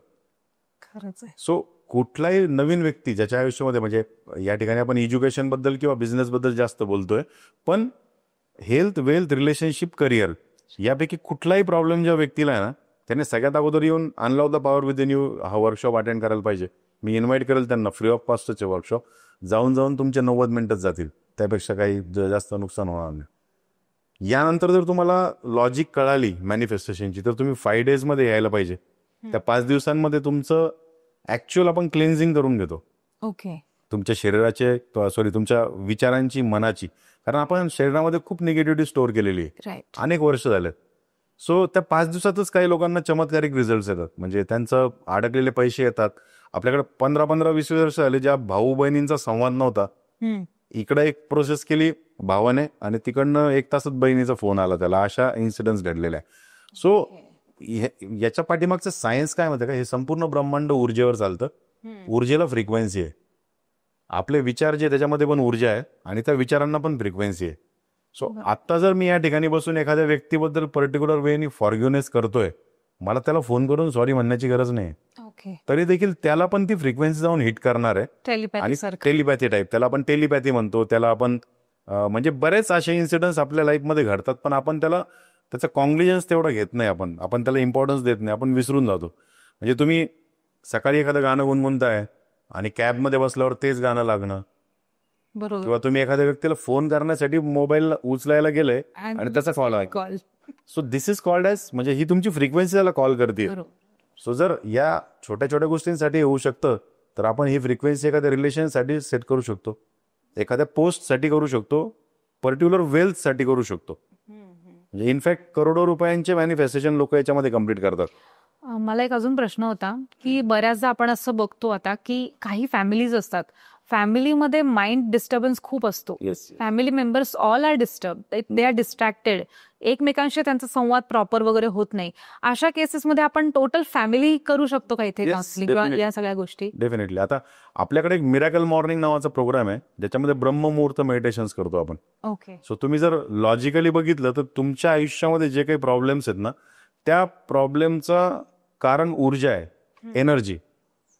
खरंच आहे. सो कुठलाही नवीन व्यक्ती ज्याच्या आयुष्यामध्ये, म्हणजे या ठिकाणी आपण एज्युकेशन बद्दल किंवा बिझनेस बद्दल जास्त बोलतोय, पण हेल्थ, वेल्थ, रिलेशनशिप, करिअर यापैकी कुठलाही प्रॉब्लेम ज्या व्यक्तीला आहे ना, त्याने सगळ्यात अगोदर येऊन unlock the power within you हा वर्कशॉप अटेंड करायला पाहिजे. मी इन्व्हाइट करेल त्यांना, फ्री ऑफ कॉस्टचे वर्कशॉप. जाऊन तुमचे 90 मिनिटच जातील, त्यापेक्षा काही जास्त नुकसान होणार नाही. यानंतर जर तुम्हाला लॉजिक कळाली मॅनिफेस्टेशनची, तर तुम्ही 5 डेजमध्ये यायला पाहिजे. त्या 5 दिवसांमध्ये तुमचं ऍक्च्युअल आपण क्लेन्झिंग करून घेतो. ओके. तुमच्या शरीराचे, तुमच्या विचारांची, मनाची. कारण आपण शरीरामध्ये खूप निगेटिव्हिटी स्टोअर केलेली आहे, राईट. अनेक वर्ष झालेत. सो त्या 5 दिवसातच काही लोकांना चमत्कारिक रिझल्ट येतात. म्हणजे त्यांचं अडकलेले पैसे येतात. आपल्याकडे 15-20 वर्ष झाले ज्या भाऊ बहिणींचा संवाद नव्हता, इकडे एक प्रोसेस केली भावाने आणि तिकडनं 1 तासात बहिणीचा फोन आला त्याला. अशा इन्सिडेंट्स घडलेल्या आहे. सो याच्या पाठीमागचं सायन्स काय म्हणतं का, हे संपूर्ण ब्रह्मांड ऊर्जेवर चालतं. ऊर्जेला फ्रिक्वेन्सी आहे. आपले विचार जे त्याच्यामध्ये पण ऊर्जा आहे आणि त्या विचारांना पण फ्रिक्वेन्सी आहे. सो आता जर मी या ठिकाणी बसून एखाद्या व्यक्तीबद्दल पर्टिक्युलर वेनी फॉर्ग्युनेस करतोय, मला त्याला फोन करून सॉरी म्हणण्याची गरज नाही. ओके. तरी देखील त्याला पण ती फ्रिक्वेन्सी जाऊन हिट करणार आहे. आणि टेलिपॅथी टाईप, त्याला आपण टेलिपॅथी म्हणतो. त्याला आपण म्हणजे बरेच असे इन्सिडेंट्स आपल्या लाईफमध्ये घडतात, पण आपण त्याचा कॉन्ग्लिजन्स तेवढा घेत नाही. आपण त्याला इम्पॉर्टन्स देत नाही, आपण विसरून जातो. म्हणजे तुम्ही सकाळी एखादं गाणं गुणगुणताय आणि कॅबमध्ये बसल्यावर तेच गाणं लागणं, बरोबर. किंवा तुम्ही एखाद्या व्यक्तीला फोन करण्यासाठी मोबाईल उचलायला गेले आणि त्याचा call. So this is called as, म्हणजे ही तुमची फ्रिक्वेन्सी त्याला कॉल करते. सो जर या छोट्या छोट्या गोष्टींसाठी होऊ शकतं, तर आपण ही फ्रिक्वेन्सी एखाद्या रिलेशनसाठी सेट करू शकतो, एखाद्या पोस्टसाठी करू शकतो, पर्टिक्युलर वेल्थसाठी करू शकतो. म्हणजे इनफॅक्ट करोडो रुपयांचे मॅनिफेस्टेशन लोक याच्यामध्ये कम्प्लीट करतात. मला एक अजून प्रश्न होता की बऱ्याचदा आपण असं बघतो आता की काही फॅमिलीज असतात, फॅमिलीमध्ये माइंड डिस्टर्बन्स खूप असतो. Family members all are disturb, they are distracted, एकमेकांशी त्यांचा संवाद प्रॉपर वगैरे होत नाही. अशा केसेसमध्ये आपण टोटल फॅमिली करू शकतो का इथे काउन्सिलिंग या सगळ्या गोष्टी? डेफिनेटली. आता आपल्याकडे एक मिरॅकल मॉर्निंग नावाचा प्रोग्राम आहे, ज्याच्यामध्ये ब्रह्ममुहूर्त मेडिटेशन्स करतो आपण. ओके. सो तुम्ही जर लॉजिकली बघितलं तर तुमच्या आयुष्यामध्ये जे काही प्रॉब्लेम्स आहेत ना, त्या प्रॉब्लेमचा कारण ऊर्जा आहे, एनर्जी.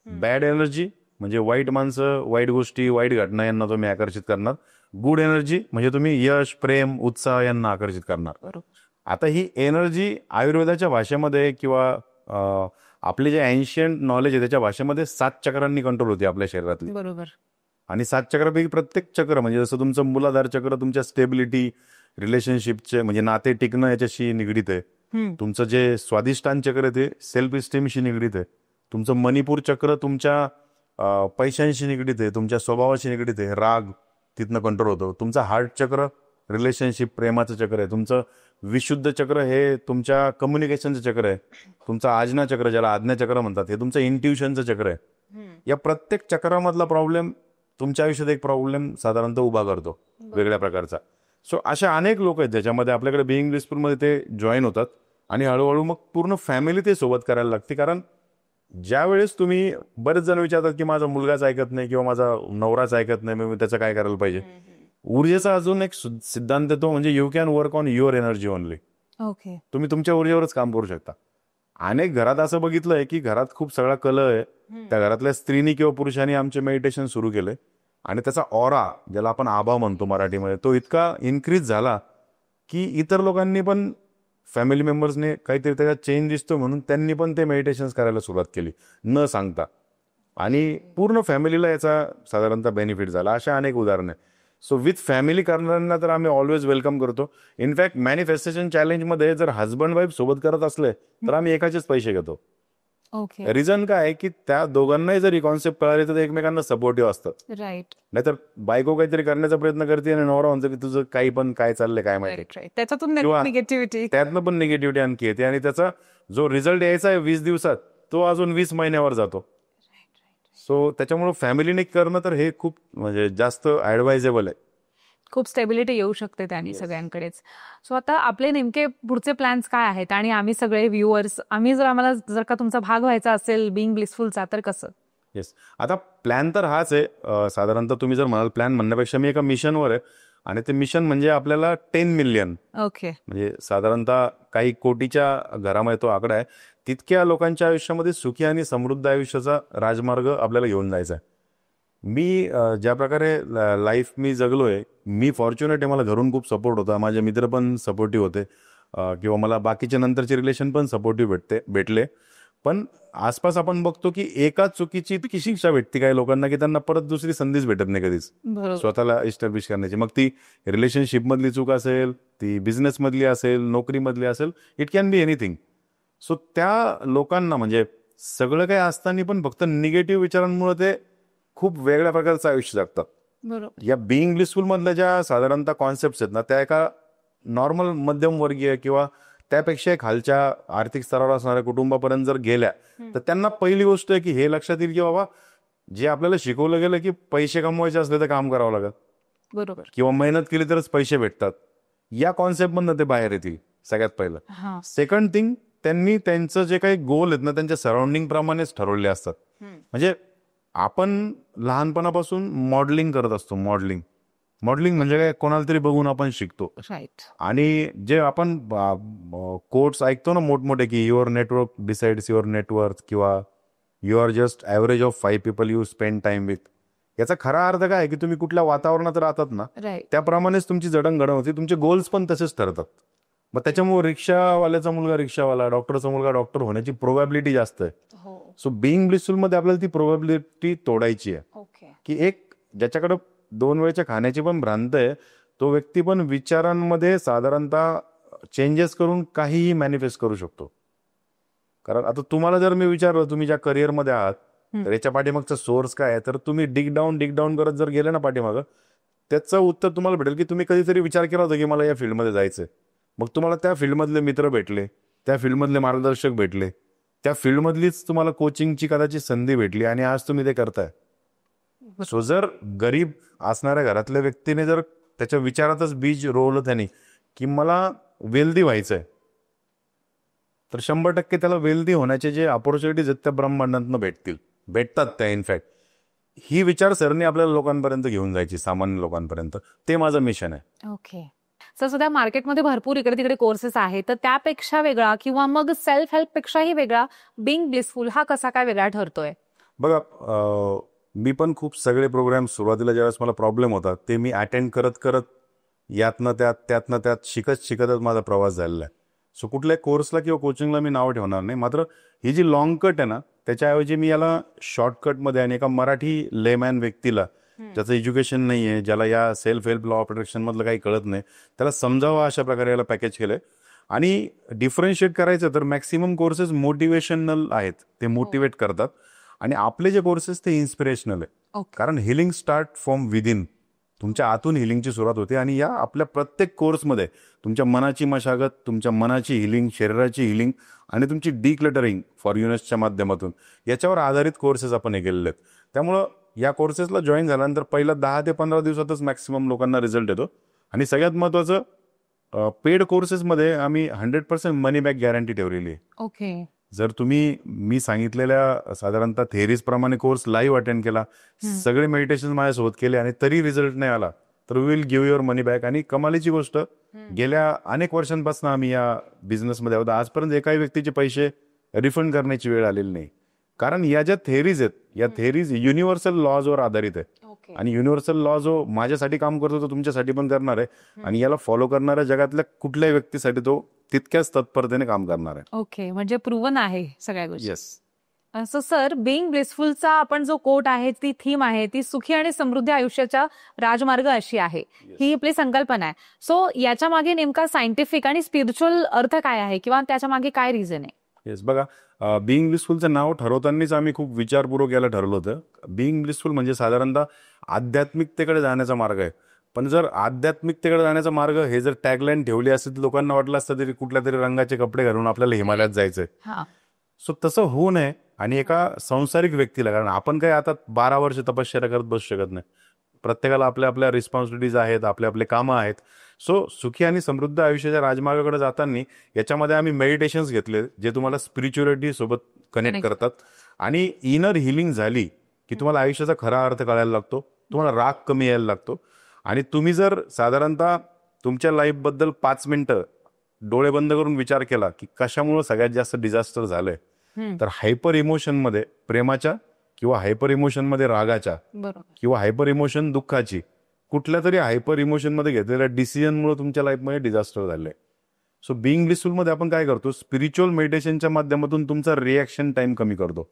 बॅड एनर्जी म्हणजे वाईट माणसं, वाईट गोष्टी, वाईट घटना यांना तुम्ही आकर्षित करणार. गुड एनर्जी म्हणजे तुम्ही यश, प्रेम, उत्साह यांना आकर्षित करणार. आता ही एनर्जी आयुर्वेदाच्या भाषेमध्ये किंवा आपले जे एन्शियंट नॉलेज आहे त्याच्या भाषेमध्ये 7 चक्रांनी कंट्रोल होते आपल्या शरीरातली. बरोबर. आणि 7 चक्रापैकी प्रत्येक चक्र, म्हणजे जसं तुमचं मूलाधार चक्र तुमच्या स्टेबिलिटी, रिलेशनशिपचे म्हणजे नाते टिकणं याच्याशी निगडीत आहे. तुमचं जे स्वादिष्टान चक्र आहे ते सेल्फ इस्टीमशी निगडीत आहे. तुमचं मणिपूर चक्र तुमच्या पैशांशी निगडीत आहे, तुमच्या स्वभावाशी निगडीत आहे, राग तिथनं कंट्रोल होतो. तुमचा हार्ट चक्र रिलेशनशिप, प्रेमाचं चक्र आहे. तुमचं विशुद्ध चक्र हे तुमच्या कम्युनिकेशनचं चक्र आहे. तुमचं आजना चक्र, ज्याला आज्ञा चक्र म्हणतात, हे तुमचं इंट्युशनचं चक्र आहे. या प्रत्येक चक्रामधला प्रॉब्लेम तुमच्या आयुष्यात एक प्रॉब्लेम साधारणतः उभा करतो वेगळ्या प्रकारचा. सो अशा अनेक लोक आहेत ज्याच्यामध्ये आपल्याकडे बिईंग ब्लिसफुलमध्ये ते जॉईन होतात आणि हळूहळू मग पूर्ण फॅमिली ते सोबत करायला लागते. कारण ज्या वेळेस तुम्ही, बरेच जण विचारतात की माझा मुलगाच ऐकत नाही किंवा माझा नवराच ऐकत नाही, मी त्याचं काय करायला पाहिजे. ऊर्जेचा अजून एक सिद्धांत येतो, म्हणजे you can work on your energy only. Okay. तुम्ही तुमच्या ऊर्जेवरच काम करू शकता. अनेक घरात असं बघितलंय की घरात खूप सगळा कलह आहे, त्या घरातल्या स्त्रीनी किंवा पुरुषांनी आमचे मेडिटेशन सुरू केले आणि त्याचा ऑरा, ज्याला आपण आभा म्हणतो मराठीमध्ये, तो इतका इन्क्रीज झाला की इतर लोकांनी पण, फॅमिली मेंबर्सने काहीतरी त्याच्यात चेंज दिसतो म्हणून त्यांनी पण ते मेडिटेशन करायला सुरुवात केली न सांगता, आणि पूर्ण फॅमिलीला याचा साधारणतः बेनिफिट झाला. अशा अनेक उदाहरणं आहे. सो विथ फॅमिली करणाऱ्यांना तर आम्ही ऑलवेज वेलकम करतो. इनफॅक्ट मॅनिफेस्टेशन चॅलेंजमध्ये जर हजबंड वाईफ सोबत करत असले तर आम्ही एकाचेच पैसे घेतो. ओके. रिझन काय आहे की त्या दोघांनाही जर ही कॉन्सेप्ट कळाली तर एकमेकांना सपोर्टिव्ह असतात. राईट. नाहीतर बायको काहीतरी करण्याचा प्रयत्न करते आणि नवरा म्हणतो की तुझं काही पण काय चाललंय काय माहिती, त्याच्यातून निगेटिव्हिटी, त्यातनं पण निगेटिव्हिटी आणखी येते आणि त्याचा जो रिझल्ट यायचा आहे 20 दिवसात तो अजून 20 महिन्यावर जातो. सो त्याच्यामुळे फॅमिलीने करणं तर हे खूप म्हणजे जास्त ऍडवायजेबल आहे. खूप स्टेबिलिटी येऊ शकते त्यांनी सगळ्यांकडेच. सो आता आपले नेमके पुढचे प्लॅन्स काय आहेत आणि आम्ही सगळे व्ह्युअर्स, आम्हाला जर का तुमचा भाग व्हायचा असेल बिईंग ब्लिसफुलचा तर कसं? येस, आता प्लॅन तर हाच आहे. साधारणतः तुम्ही जर म्हणाल प्लॅन म्हणण्यापेक्षा मी एका मिशनवर आहे. आणि ते मिशन म्हणजे आपल्याला 10 मिलियन, ओके. म्हणजे साधारणतः काही कोटीच्या घरामध्ये तो आकडा आहे. तितक्या लोकांच्या आयुष्यामध्ये सुखी आणि समृद्ध आयुष्याचा राजमार्ग आपल्याला घेऊन जायचा आहे. मी ज्या प्रकारे लाईफ मी जगलोय, मी फॉर्च्युनेट आहे. मला घरून खूप सपोर्ट होता, माझे मित्र पण सपोर्टिव्ह होते, किंवा मला बाकीचे नंतरचे रिलेशन पण सपोर्टिव्ह भेटले. पण आसपास आपण बघतो की एका चुकीची इतकी शिक्षा भेटते काही लोकांना की त्यांना परत दुसरी संधीच भेटत नाही कधीच बरोबर. स्वतःला इस्टॅब्लिश करण्याची. मग ती रिलेशनशिप मधली चूक असेल, ती बिझनेस मधली असेल, नोकरी मधली असेल, it can be anything. So त्या लोकांना म्हणजे सगळं काही असताना पण फक्त निगेटिव्ह विचारांमुळे ते खूप वेगळ्या प्रकारचं आयुष्य जगतात. बरोबर. या बिईंग ब्लिसफुल मधल्या ज्या साधारणतः कॉन्सेप्ट आहेत ना, त्या एका नॉर्मल मध्यमवर्गीय किंवा त्यापेक्षा खालच्या आर्थिक स्तरावर असणाऱ्या कुटुंबापर्यंत जर गेल्या तर त्यांना पहिली गोष्ट आहे की हे लक्षात येईल की बाबा जे आपल्याला शिकवलं गेलं की पैसे कमवायचे असले तर काम करावं लागत, बरोबर. किंवा मेहनत केली तरच पैसे भेटतात, या कॉन्सेप्ट मधनं ते बाहेर येतील सगळ्यात पहिलं. सेकंड थिंग, त्यांनी त्यांचं जे काही गोल आहेत ना त्यांच्या सराउंडिंग प्रमाणेच ठरवले असतात. म्हणजे आपण लहानपणापासून मॉडेलिंग करत असतो. मॉडेलिंग म्हणजे काय, कोणाला तरी बघून आपण शिकतो. राईट. आणि जे आपण कोट्स ऐकतो ना मोठमोठे की your network decides your net worth, किंवा you are just average of 5 people you spend time with, याचा खरा अर्थ काय आहे की तुम्ही कुठल्या वातावरणात राहतात ना राईट. त्याप्रमाणेच तुमची जडणघडण होती, तुमचे गोल्स पण तसेच ठरतात. मग त्याच्यामुळे रिक्षावाल्याचा मुलगा रिक्षावाला, डॉक्टरचा मुलगा डॉक्टर होण्याची प्रोबॅबिलिटी जास्त आहे. सो बिईंग ब्लिसफुल मध्ये आपल्याला ती प्रोबॅबिलिटी तोडायची आहे. ओके. की एक ज्याच्याकडे 2 वेळच्या खाण्याची पण भ्रांत आहे, तो व्यक्ती पण विचारांमध्ये साधारणतः चेंजेस करून काहीही मॅनिफेस्ट करू शकतो. कारण आता तुम्हाला जर मी विचारलं तुम्ही ज्या करिअरमध्ये आहात तर याच्या पाठीमागचा सोर्स काय आहे, तर तुम्ही डिग डाऊन करत जर गेले ना पाठीमागं, त्याचं उत्तर तुम्हाला भेटेल की तुम्ही कधीतरी विचार केला होता की मला या फील्डमध्ये जायचंय. मग तुम्हाला त्या फील्डमधले मित्र भेटले, त्या फील्डमधले मार्गदर्शक भेटले, त्या फील्डमधलीच तुम्हाला कोचिंगची कदाचित संधी भेटली आणि आज तुम्ही ते करताय. सो जर गरीब असणाऱ्या घरातल्या व्यक्तीने जर त्याच्या विचारातच बीज रोवलं त्याने की मला वेल्दी व्हायचंय, तर 100% त्याला वेल्दी होण्याचे जे ऑपॉर्च्युनिटीज आहेत त्या ब्रह्मांडातनं भेटतात त्या. इनफॅक्ट ही विचारसरणी आपल्याला लोकांपर्यंत घेऊन जायची, सामान्य लोकांपर्यंत. ते माझं मिशन आहे. ओके. सर, सध्या मार्केटमध्ये भरपूर इकडे तिकडे कोर्सेस आहेत, तर त्यापेक्षा वेगळा किंवा मग सेल्फ हेल्प पेक्षाही वेगळा बिईंग ब्लिसफुल हा कसा काय वेगळा ठरतोय? बघा, मी पण खूप सगळे प्रोग्राम सुरुवातीला ज्यावेळेस मला प्रॉब्लेम होता ते मी अटेंड करत यातनं त्यात शिकतच माझा प्रवास झालेला आहे. सो कुठल्याही कोर्सला किंवा कोचिंगला मी नाव ठेवणार नाही. मात्र ही जी लॉंग कट आहे ना, त्याच्याऐवजी मी याला शॉर्टकटमध्ये आणि एका मराठी लेमॅन व्यक्तीला ज्याचं एज्युकेशन नाही आहे, ज्याला या सेल्फ हेल्प लॉ प्रोटेक्शन मधलं काही कळत नाही, त्याला समजावं अशा प्रकारे याला पॅकेज केलंय. आणि डिफरन्शिएट करायचं तर मॅक्सिमम कोर्सेस मोटिवेशनल आहेत, ते मोटिवेट करतात. आणि आपले जे कोर्सेस ते इन्स्पिरेशनल आहे. कारण हिलिंग स्टार्ट फ्रॉम विदिन, तुमच्या आतून हिलिंगची सुरुवात होते. आणि या आपल्या प्रत्येक कोर्समध्ये तुमच्या मनाची मशागत, तुमच्या मनाची हिलिंग, शरीराची हिलिंग आणि तुमची डिक्लटरिंग फॉर्युनसच्या माध्यमातून याच्यावर आधारित कोर्सेस आपण हे केलेले आहेत. त्यामुळं या कोर्सेसला जॉईन झाल्यानंतर पहिला 10 ते 15 दिवसातच मॅक्सिमम लोकांना रिझल्ट येतो. आणि सगळ्यात महत्त्वाचं, पेड कोर्सेसमध्ये आम्ही 100% मनी बॅक गॅरंटी ठेवलेली आहे. ओके. जर तुम्ही मी सांगितलेल्या साधारणतः थेरीज प्रमाणे कोर्स लाईव्ह अटेंड केला, सगळे मेडिटेशन माझ्यासोबत केले आणि तरी रिझल्ट नाही आला, तर we will give your money back. आणि कमालीची गोष्ट, गेल्या अनेक वर्षांपासून आम्ही या बिझनेसमध्ये आहोत, आजपर्यंत एकाही व्यक्तीचे पैसे रिफंड करण्याची वेळ आलेली नाही. कारण या ज्या थेरीज आहेत, या थेरीज युनिव्हर्सल लॉजवर आधारित आहे. आणि युनिव्हर्सल लॉ जो माझ्यासाठी काम करतो तो तुमच्यासाठी पण करणार आहे. आणि याला फॉलो करणाऱ्या जगातल्या कुठल्याही व्यक्तीसाठी तो तितक्याच तत्परतेने काम करणार आहे. ओके. म्हणजे प्रूव्हन आहे सगळ्या गोष्टी. येस. सो सर, बिईंग ब्लिसफुलचा आपण जो कोट आहे, ती थीम आहे, ती सुखी आणि समृद्ध आयुष्याचा राजमार्ग अशी आहे, ही आपली संकल्पना आहे. सो याच्या मागे नेमका सायंटिफिक आणि स्पिरिच्युअल अर्थ काय आहे किंवा त्याच्या मागे काय रिझन आहे? येस, बघा, बिईंग ब्लिसफुलचं नाव ठरवतानाच आम्ही खूप विचारपूर्वक याला ठरवलं होतं. बिईंग ब्लिसफुल म्हणजे साधारणतः आध्यात्मिकतेकडे जाण्याचा मार्ग आहे. पण जर आध्यात्मिकतेकडे जाण्याचा मार्ग हे जर टॅगलाईन ठेवली असती तर लोकांना वाटलं असतं तरी कुठल्या तरी रंगाचे कपडे घालून आपल्याला हिमालयात जायचंय. सो तसं होऊ नये. आणि एका संसारिक व्यक्तीला, कारण आपण काय आता 12 वर्ष तपश्चर्या करत बसू शकत नाही, प्रत्येकाला आपल्या आपल्या रिस्पॉन्सिबिलिटीज आहेत, आपले आपले कामं आहेत. सो सुखी आणि समृद्ध आयुष्याच्या राजमार्गाकडे जाताना याच्यामध्ये आम्ही मेडिटेशन्स घेतले जे तुम्हाला स्पिरिच्युअलिटी सोबत कनेक्ट करतात. आणि इनर हिलिंग झाली की तुम्हाला आयुष्याचा खरा अर्थ कळायला लागतो, तुम्हाला राग कमी यायला लागतो. आणि तुम्ही जर साधारणतः तुमच्या लाईफबद्दल 5 मिनिटं डोळे बंद करून विचार केला की कशामुळे सगळ्यात जास्त डिझास्टर झालंय, तर हायपर इमोशनमध्ये प्रेमाच्या किंवा हायपर इमोशनमध्ये रागाच्या बरोबर. किंवा हायपर इमोशन दुःखाची कुठल्या तरी हायपर इमोशनमध्ये घेतलेल्या डिसिजनमुळे तुमच्या लाईफमध्ये डिझास्टर झालंय. सो बिईंग ब्लिसफुलमध्ये आपण काय करतो, स्पिरिच्युअल मेडिटेशनच्या माध्यमातून तुमचा रिॲक्शन टाइम कमी करतो.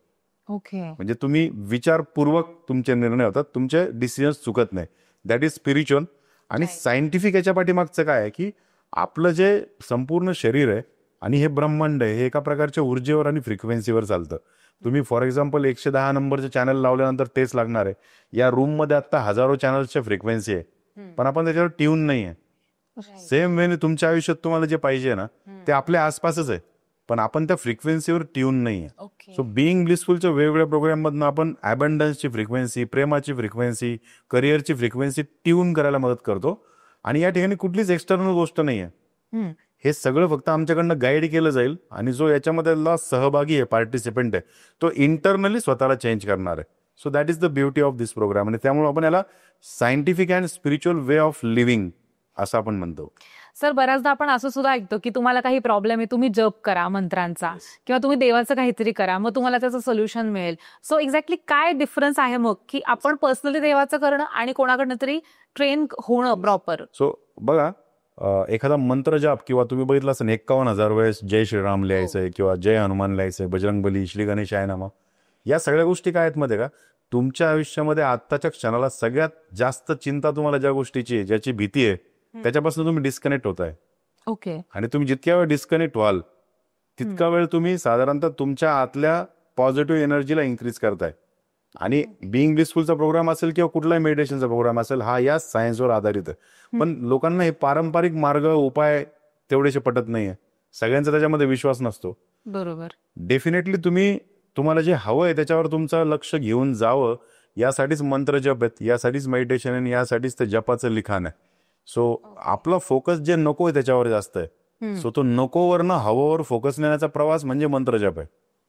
ओके. म्हणजे तुम्ही विचारपूर्वक तुमचे निर्णय होतात, तुमचे डिसिजन्स चुकत नाही. That is spiritual. आणि सायंटिफिक याच्या पाठीमागचं काय आहे की आपलं जे संपूर्ण शरीर आहे आणि हे ब्रह्मांड आहे हे एका प्रकारच्या ऊर्जेवर आणि फ्रिक्वेन्सीवर चालतं. तुम्ही फॉर एक्झाम्पल 110 नंबरचे चॅनल लावल्यानंतर तेच लागणार आहे. या रूममध्ये आता हजारो चॅनल्सच्या फ्रिक्वेन्सी आहे, पण आपण त्याच्यावर ट्यून नाही आहे. सेम वेने तुमच्या आयुष्यात तुम्हाला जे पाहिजे ना ते आपल्या आसपासच आहे, पण आपण त्या फ्रिक्वेन्सीवर ट्यून नाही आहे. ओके. सो बिईंग ब्लिसफुलच्या वेगवेगळ्या प्रोग्राममधनं आपण अबंडन्सची फ्रिक्वेन्सी, प्रेमाची फ्रिक्वेन्सी, करिअरची फ्रिक्वेन्सी ट्यून करायला मदत करतो. आणि या ठिकाणी कुठलीच एक्सटर्नल गोष्ट नाही आहे. हे सगळं फक्त आमच्याकडनं गाईड केलं जाईल आणि जो याच्यामधला सहभागी आहे, पार्टिसिपेंट आहे, तो इंटरनली स्वतःला चेंज करणार आहे. So that is the beauty of this program. आणि त्यामुळे आपण याला scientific and spiritual way of living असं आपण म्हणतो. सर, बऱ्याचदा आपण असं सुद्धा ऐकतो की तुम्हाला काही प्रॉब्लेम आहे, तुम्ही जप करा मंत्रांचा किंवा तुम्ही देवाचं काहीतरी करा, मग तुम्हाला त्याचं सोल्युशन मिळेल. सो एक्झॅक्टली काय डिफरन्स आहे मग की आपण पर्सनली देवाचं करणं आणि कोणाकडनं तरी ट्रेन होणं प्रॉपर? सो बघा, एखादा मंत्र जाप किंवा तुम्ही बघितलं असेल 51,000 वेळेस जय श्रीराम लिहायचंय किंवा जय हनुमान लिहायचंय, बजरंगबली, श्री गणेशाय नमः, या सगळ्या गोष्टी काय आहेत मध्ये का, तुमच्या आयुष्यामध्ये आत्ताच्या क्षणाला सगळ्यात जास्त चिंता तुम्हाला ज्या गोष्टीची आहे, ज्याची भीती आहे, त्याच्यापासून तुम्ही डिस्कनेक्ट होताय. ओके. आणि तुम्ही जितक्या वेळ डिस्कनेक्ट व्हाल तितका वेळ तुम्ही साधारणतः तुमच्या आतल्या पॉझिटिव्ह एनर्जीला इन्क्रीज करताय. आणि बिईंग ब्लिसफुलचा प्रोग्राम असेल किंवा कुठलाही मेडिटेशनचा प्रोग्राम असेल, हा या सायन्सवर आधारित आहे. पण लोकांना हे पारंपरिक मार्ग, उपाय तेवढेसे पटत नाहीये, सगळ्यांचा त्याच्यामध्ये विश्वास नसतो. बरोबर. डेफिनेटली तुम्हाला जे हवं आहे त्याच्यावर तुमचं लक्ष घेऊन जावं, यासाठीच मंत्र जप आहेत, यासाठीच मेडिटेशन आहे, यासाठीच ते जपाचं लिखाण आहे. सो आपला फोकस जे नको आहे त्याच्यावर जास्त आहे. सो तो नकोवरनं हवंवर फोकस नेण्याचा प्रवास म्हणजे मंत्र जप आहे.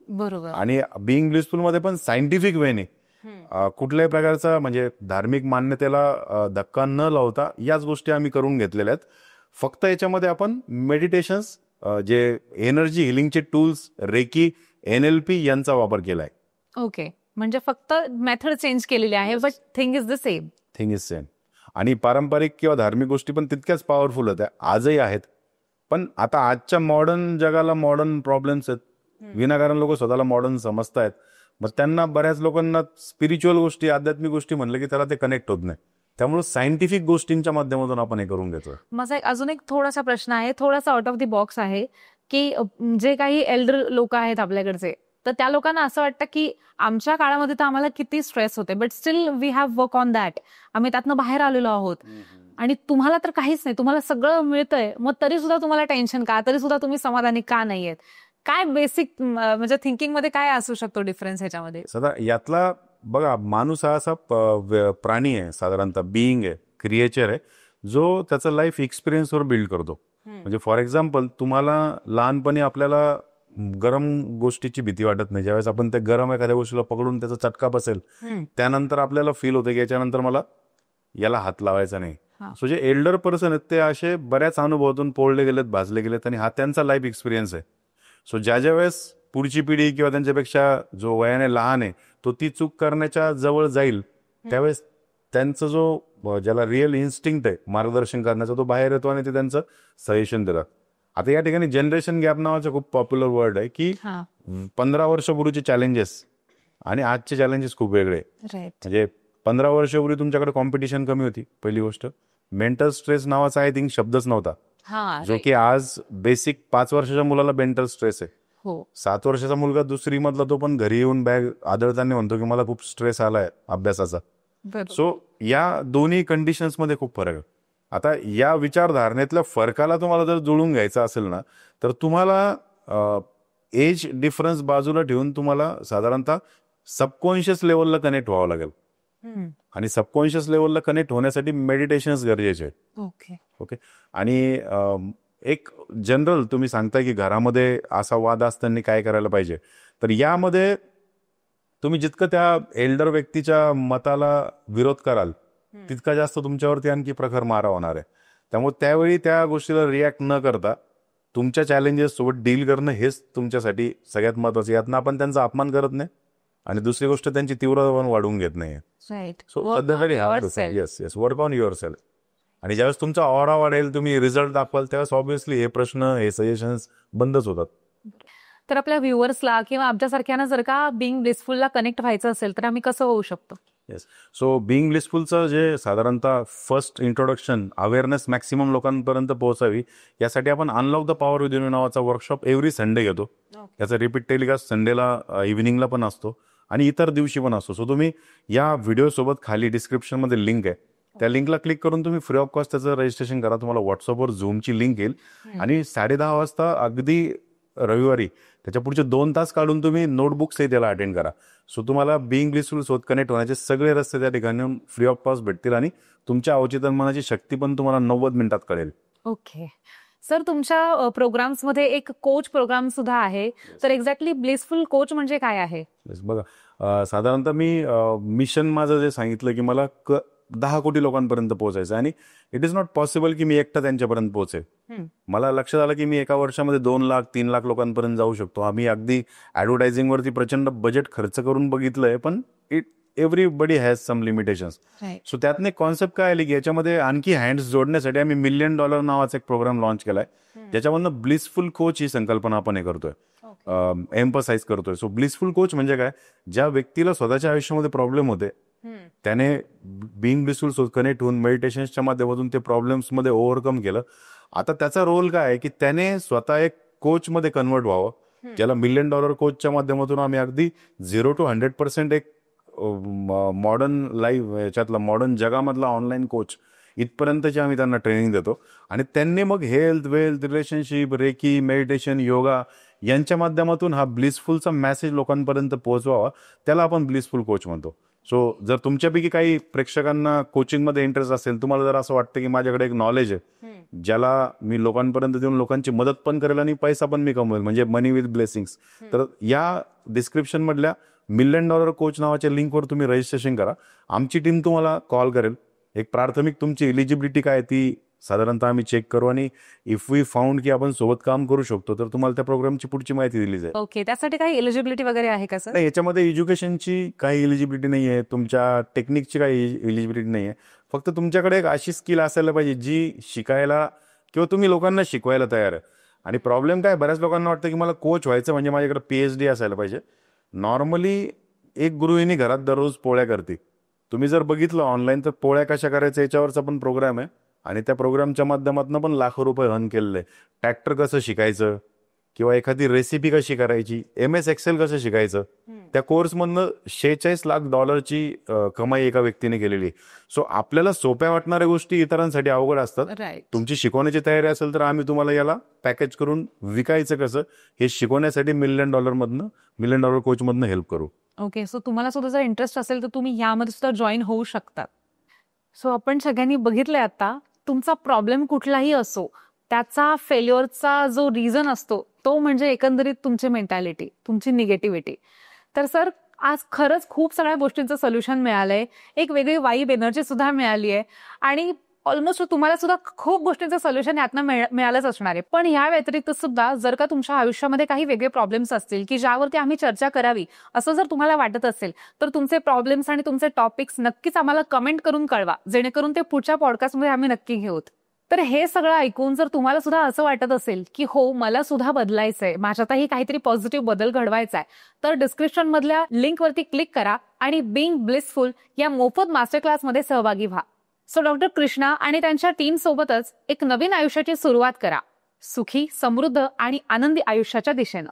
बरोबर. आणि बिईंग ब्लिसफुल मध्ये पण सायंटिफिक वेने कुठल्याही प्रकारचा म्हणजे धार्मिक मान्यतेला धक्का न लावता याच गोष्टी आम्ही करून घेतलेल्या आहेत. फक्त याच्यामध्ये आपण मेडिटेशन्स, जे एनर्जी हिलिंगचे टूल्स, रेकी, NLP यांचा वापर केलाय. ओके. म्हणजे फक्त मेथड चेंज केलेली आहे, but thing is the same. Thing is same. आणि पारंपरिक किंवा धार्मिक गोष्टी पण तितक्याच पॉवरफुल होत्या, आजही आहेत. पण आता आजच्या मॉडर्न जगाला मॉडर्न प्रॉब्लेम्स आहेत, विनाकारण लोक स्वतःला मॉडर्न समजतायत. मग त्यांना, बऱ्याच लोकांना स्पिरिच्युअल गोष्टी, आध्यात्मिक गोष्टी म्हणलं की त्याला ते कनेक्ट होत नाही. त्यामुळे सायंटिफिक गोष्टींच्या माध्यमातून आपण हे करून घेतो. माझा अजून एक थोडासा प्रश्न आहे, थोडासा आउट ऑफ द बॉक्स आहे, की जे काही एल्डर लोक आहेत आपल्याकडचे, तर त्या लोकांना असं वाटतं की आमच्या काळामध्ये तर आम्हाला किती स्ट्रेस होते, but still we have work on that, आम्ही त्यातनं बाहेर आलेलो आहोत. आणि तुम्हाला तर काहीच नाही, तुम्हाला सगळं मिळतंय, मग तरी सुद्धा तुम्हाला टेन्शन का, तरी सुद्धा तुम्ही समाधानी का नाहीयेत? काय बेसिक म्हणजे थिंकिंग मध्ये काय असू शकतो डिफरन्स ह्याच्यामध्ये? सदा यातला बघा, माणूस हा असा प्राणी आहे, साधारणतः बिईंग आहे, क्रिएचर आहे, जो त्याचा लाईफ एक्सपिरियन्सवर बिल्ड करतो. म्हणजे फॉर एक्झाम्पल, तुम्हाला लहानपणी आपल्याला गरम गोष्टीची भीती वाटत नाही. ज्यावेळेस आपण ते गरम एखाद्या गोष्टीला पकडून त्याचा चटका बसेल, त्यानंतर आपल्याला फील होतं की याच्यानंतर मला याला हात लावायचा नाही. सो जे एल्डर पर्सन आहेत ते असे बऱ्याच अनुभवातून पोळले गेलेत, भाजले गेलेत, आणि हा त्यांचा लाईफ एक्सपिरियन्स आहे. सो ज्या वेळेस पुढची पिढी किंवा त्यांच्यापेक्षा जो वयाने लहान आहे तो ती चूक करण्याच्या जवळ जाईल, त्यावेळेस त्यांचा जो, ज्याला रिअल इन्स्टिंक्ट आहे मार्गदर्शन करण्याचा, तो बाहेर येतो आणि ते त्यांचं सजेशन देतात. आता या ठिकाणी जनरेशन गॅप नावाचं खूप पॉप्युलर वर्ड आहे की 15 वर्षापूर्वीचे चॅलेंजेस आणि आजचे चॅलेंजेस खूप वेगळे. म्हणजे 15 वर्षापूर्वी तुमच्याकडे कॉम्पिटिशन कमी होती, पहिली गोष्ट. मेंटल स्ट्रेस नावाचा आय थिंक शब्दच नव्हता, जो की आज बेसिक 5 वर्षाच्या मुलाला मेंटल स्ट्रेस आहे. 7 वर्षाचा मुलगा दुसरी मधला, तो पण घरी येऊन बॅग आदळताना म्हणतो की मला खूप स्ट्रेस आलाय अभ्यासाचा. सो या दोन्ही कंडिशन्स मध्ये खूप फरक आहे. आता या विचारधारणेतल्या फरकाला तुम्हाला जर जुळून घ्यायचा असेल ना, तर तुम्हाला एज डिफरन्स बाजूला ठेवून तुम्हाला साधारणतः सबकॉन्शियस लेवलला कनेक्ट व्हावं लागेल. आणि सबकॉन्शियस लेवलला कनेक्ट होण्यासाठी मेडिटेशन्स गरजेचे आहेत. ओके. आणि एक जनरल तुम्ही सांगताय की घरामध्ये असा वाद असताना काय करायला पाहिजे, तर यामध्ये तुम्ही जितकं त्या एल्डर व्यक्तीच्या मताला विरोध कराल तितका जास्त तुमच्यावरती आणखी प्रखर मारा होणार आहे. त्यामुळे त्यावेळी त्या गोष्टीला रिॲक्ट न करता तुमच्या चॅलेंजेस सोबत डील करणं हेच तुमच्यासाठी सगळ्यात महत्वाचं. यातनं आपण त्यांचा अपमान करत नाही आणि दुसरी गोष्ट त्यांची तीव्रता पण वाढवून घेत नाही. सो सध्यासाठी yes work on yourself. आणि ज्यावेळेस तुमचा ऑरा वाढेल, तुम्ही रिझल्ट दाखवाल, त्यावेळेस ऑब्व्हियसली हे प्रश्न, हे सजेशन्स बंदच होतात. तर आपल्या व्ह्युअर्सला किंवा आमच्यासारख्यांना जर का बिंग ब्लिसफुलला कनेक्ट व्हायचं असेल तर आम्ही कसं होऊ शकतो? येस, सो बिंग ब्लिसफुलचं जे साधारणतः फर्स्ट इंट्रोडक्शन, अवेअरनेस मॅक्सिमम लोकांपर्यंत पोहोचावी, यासाठी आपण अनलॉक द पॉवर विदिन नावाचा वर्कशॉप एव्हरी संडे घेतो. याचा रिपीट टेलिकास्ट संडेला इव्हिनिंगला पण असतो आणि इतर दिवशी पण असतो. सो तुम्ही या व्हिडिओ सोबत खाली डिस्क्रिप्शनमध्ये लिंक आहे, त्या लिंकला क्लिक करून तुम्ही फ्री ऑफ कॉस्ट त्याचं रजिस्ट्रेशन करा. तुम्हाला व्हॉट्सअपवर झूमची लिंक येईल आणि 10:30 वाजता अगदी रविवारी त्याच्या पुढचे 2 तास काढून तुम्ही नोटबुक्स त्याला अटेंड करा. सो तुम्हाला बिंग ब्लिसफुल सोबत कनेक्ट होण्याचे सगळे रस्ते त्या ठिकाणी फ्री ऑफ कॉस्ट भेटतील आणि तुमच्या अवचेतन मनाची शक्ती पण तुम्हाला 90 मिनिटात कळेल. ओके सर, तुमच्या प्रोग्राम्समध्ये एक कोच प्रोग्राम सुद्धा आहे, तर एक्झॅक्टली ब्लिसफुल कोच म्हणजे काय आहे? बघा, साधारणतः मी मिशन माझं जे सांगितलं की मला 10 कोटी लोकांपर्यंत पोहोचायचं आणि इट इज नॉट पॉसिबल की मी एकटा त्यांच्यापर्यंत पोहोचेल. मला लक्षात आलं की मी एका वर्षामध्ये 2 लाख 3 लाख लोकांपर्यंत जाऊ शकतो. आम्ही अगदी ऍडव्हर्टायझिंगवरती प्रचंड बजेट खर्च करून बघितलंय, पण everybody has some limitations. So त्यातनं एक कॉन्सेप्ट काय आली की याच्यामध्ये आणखी हँड्स जोडण्यासाठी आम्ही $1 मिलियन नावाचा एक प्रोग्राम लॉन्च केलाय, ज्याच्यामधनं ब्लिसफुल कोच ही संकल्पना आपण हे करतोय, एम्पसाइज करतोय. सो ब्लिसफुल कोच म्हणजे काय? ज्या व्यक्तीला स्वतःच्या आयुष्यामध्ये प्रॉब्लेम होते, त्याने बिंग ब्लिसफुल कनेक्ट होऊन मेडिटेशनच्या माध्यमातून ते प्रॉब्लेम्स मध्ये ओव्हरकम केलं. आता त्याचा रोल काय आहे की त्याने स्वतः एक कोच मध्ये कन्वर्ट व्हावं, ज्याला $1 मिलियन कोचच्या माध्यमातून आम्ही अगदी 0 to 100% एक मॉडर्न लाईफ, याच्यातला मॉडर्न जगामधला ऑनलाईन कोच इथपर्यंतची आम्ही त्यांना ट्रेनिंग देतो. आणि त्यांनी मग health, wealth, relationship, reiki, meditation, yoga यांच्या माध्यमातून हा ब्लिसफुलचा मेसेज लोकांपर्यंत पोहोचवावा, त्याला आपण ब्लिसफुल कोच म्हणतो. सो जर तुमच्यापैकी काही प्रेक्षकांना कोचिंगमध्ये इंटरेस्ट असेल, तुम्हाला जर असं वाटतं की माझ्याकडे एक नॉलेज आहे ज्याला मी लोकांपर्यंत देऊन लोकांची मदत पण करेल आणि पैसा पण मी कमवेल, म्हणजे मनी विथ ब्लेसिंग्स, तर या डिस्क्रिप्शन मधल्या $1 मिलियन कोच नावाच्या लिंकवर तुम्ही रजिस्ट्रेशन करा. आमची टीम तुम्हाला कॉल करेल. एक प्राथमिक तुमची एलिजिबिलिटी काय ती साधारणतः आम्ही चेक करू आणि इफ वी फाउंड की आपण सोबत काम करू शकतो, तर तुम्हाला त्या प्रोग्रामची पुढची माहिती दिली जाईल. ओके, त्यासाठी काही एलिजिबिलिटी वगैरे आहे का सर? नाही, याच्यामध्ये एज्युकेशनची काही एलिजिबिलिटी नाही आहे, तुमच्या टेक्निकची काही एलिजिबिलिटी नाही आहे. फक्त तुमच्याकडे एक अशी स्किल असायला पाहिजे जी शिकायला किंवा तुम्ही लोकांना शिकवायला तयार आहे. आणि प्रॉब्लेम काय, बऱ्याच लोकांना वाटतं की मला कोच व्हायचं म्हणजे माझ्याकडे PhD असायला पाहिजे. नॉर्मली एक गृहिणी घरात दररोज पोळ्या करते. तुम्ही जर बघितलं ऑनलाईन तर पोळ्या कशा करायचं याच्यावरचा पण प्रोग्राम आहे आणि त्या प्रोग्रामच्या माध्यमातून पण लाखो रुपये अर्न केलेले. ट्रॅक्टर कसं शिकायचं किंवा एखादी रेसिपी कशी करायची, MS Excel कसं शिकायचं, त्या कोर्समधनं $46 लाख कमाई एका व्यक्तीने केलेली. सो आपल्याला सोप्या वाटणाऱ्या गोष्टी इतरांसाठी अवघड असतात. तुमची शिकवण्याची तयारी असेल तर आम्ही तुम्हाला याला पॅकेज करून विकायचं कसं हे शिकवण्यासाठी $1 मिलियन कोचमधनं हेल्प करू. ओके, सो तुम्हाला सुद्धा जर इंटरेस्ट असेल तर तुम्ही यामध्ये सुद्धा जॉईन होऊ शकतात. सो आपण सगळ्यांनी बघितलंय आता, तुमचा प्रॉब्लेम कुठलाही असो, त्याचा फेल्युअरचा जो रिझन असतो तो म्हणजे एकंदरीत तुमची मेंटॅलिटी, तुमची निगेटिव्हिटी. तर सर, आज खरंच खूप सगळ्या गोष्टींचं सोल्युशन मिळालंय, एक वेगळी वाईब एनर्जी सुद्धा मिळाली आहे आणि ऑलमोस्ट तुम्हाला सुद्धा खूप गोष्टींचं सोल्युशन यातनं मिळालंच असणार आहे. पण या व्यतिरिक्त सुद्धा जर का तुमच्या आयुष्यामध्ये काही वेगळे प्रॉब्लेम्स असतील की ज्यावरती आम्ही चर्चा करावी असं जर तुम्हाला वाटत असेल, तर तुमचे प्रॉब्लेम्स आणि तुमचे टॉपिक्स नक्कीच आम्हाला कमेंट करून कळवा, जेणेकरून ते पुढच्या पॉडकास्टमध्ये आम्ही नक्की घेऊत. तर हे सगळं ऐकून जर तुम्हाला सुद्धा असं वाटत असेल की हो, मला सुद्धा बदलायचंय, माझ्यातही काहीतरी पॉझिटिव्ह बदल घडवायचा आहे, तर डिस्क्रिप्शन मधल्या लिंकवरती क्लिक करा आणि बिंग ब्लिसफुल या मोफत मास्टर क्लासमध्ये सहभागी व्हा. सो डॉक्टर कृष्णा आणि त्यांच्या टीम सोबतच एक नवीन आयुष्याची सुरुवात करा, सुखी, समृद्ध आणि आनंदी आयुष्याच्या दिशेनं.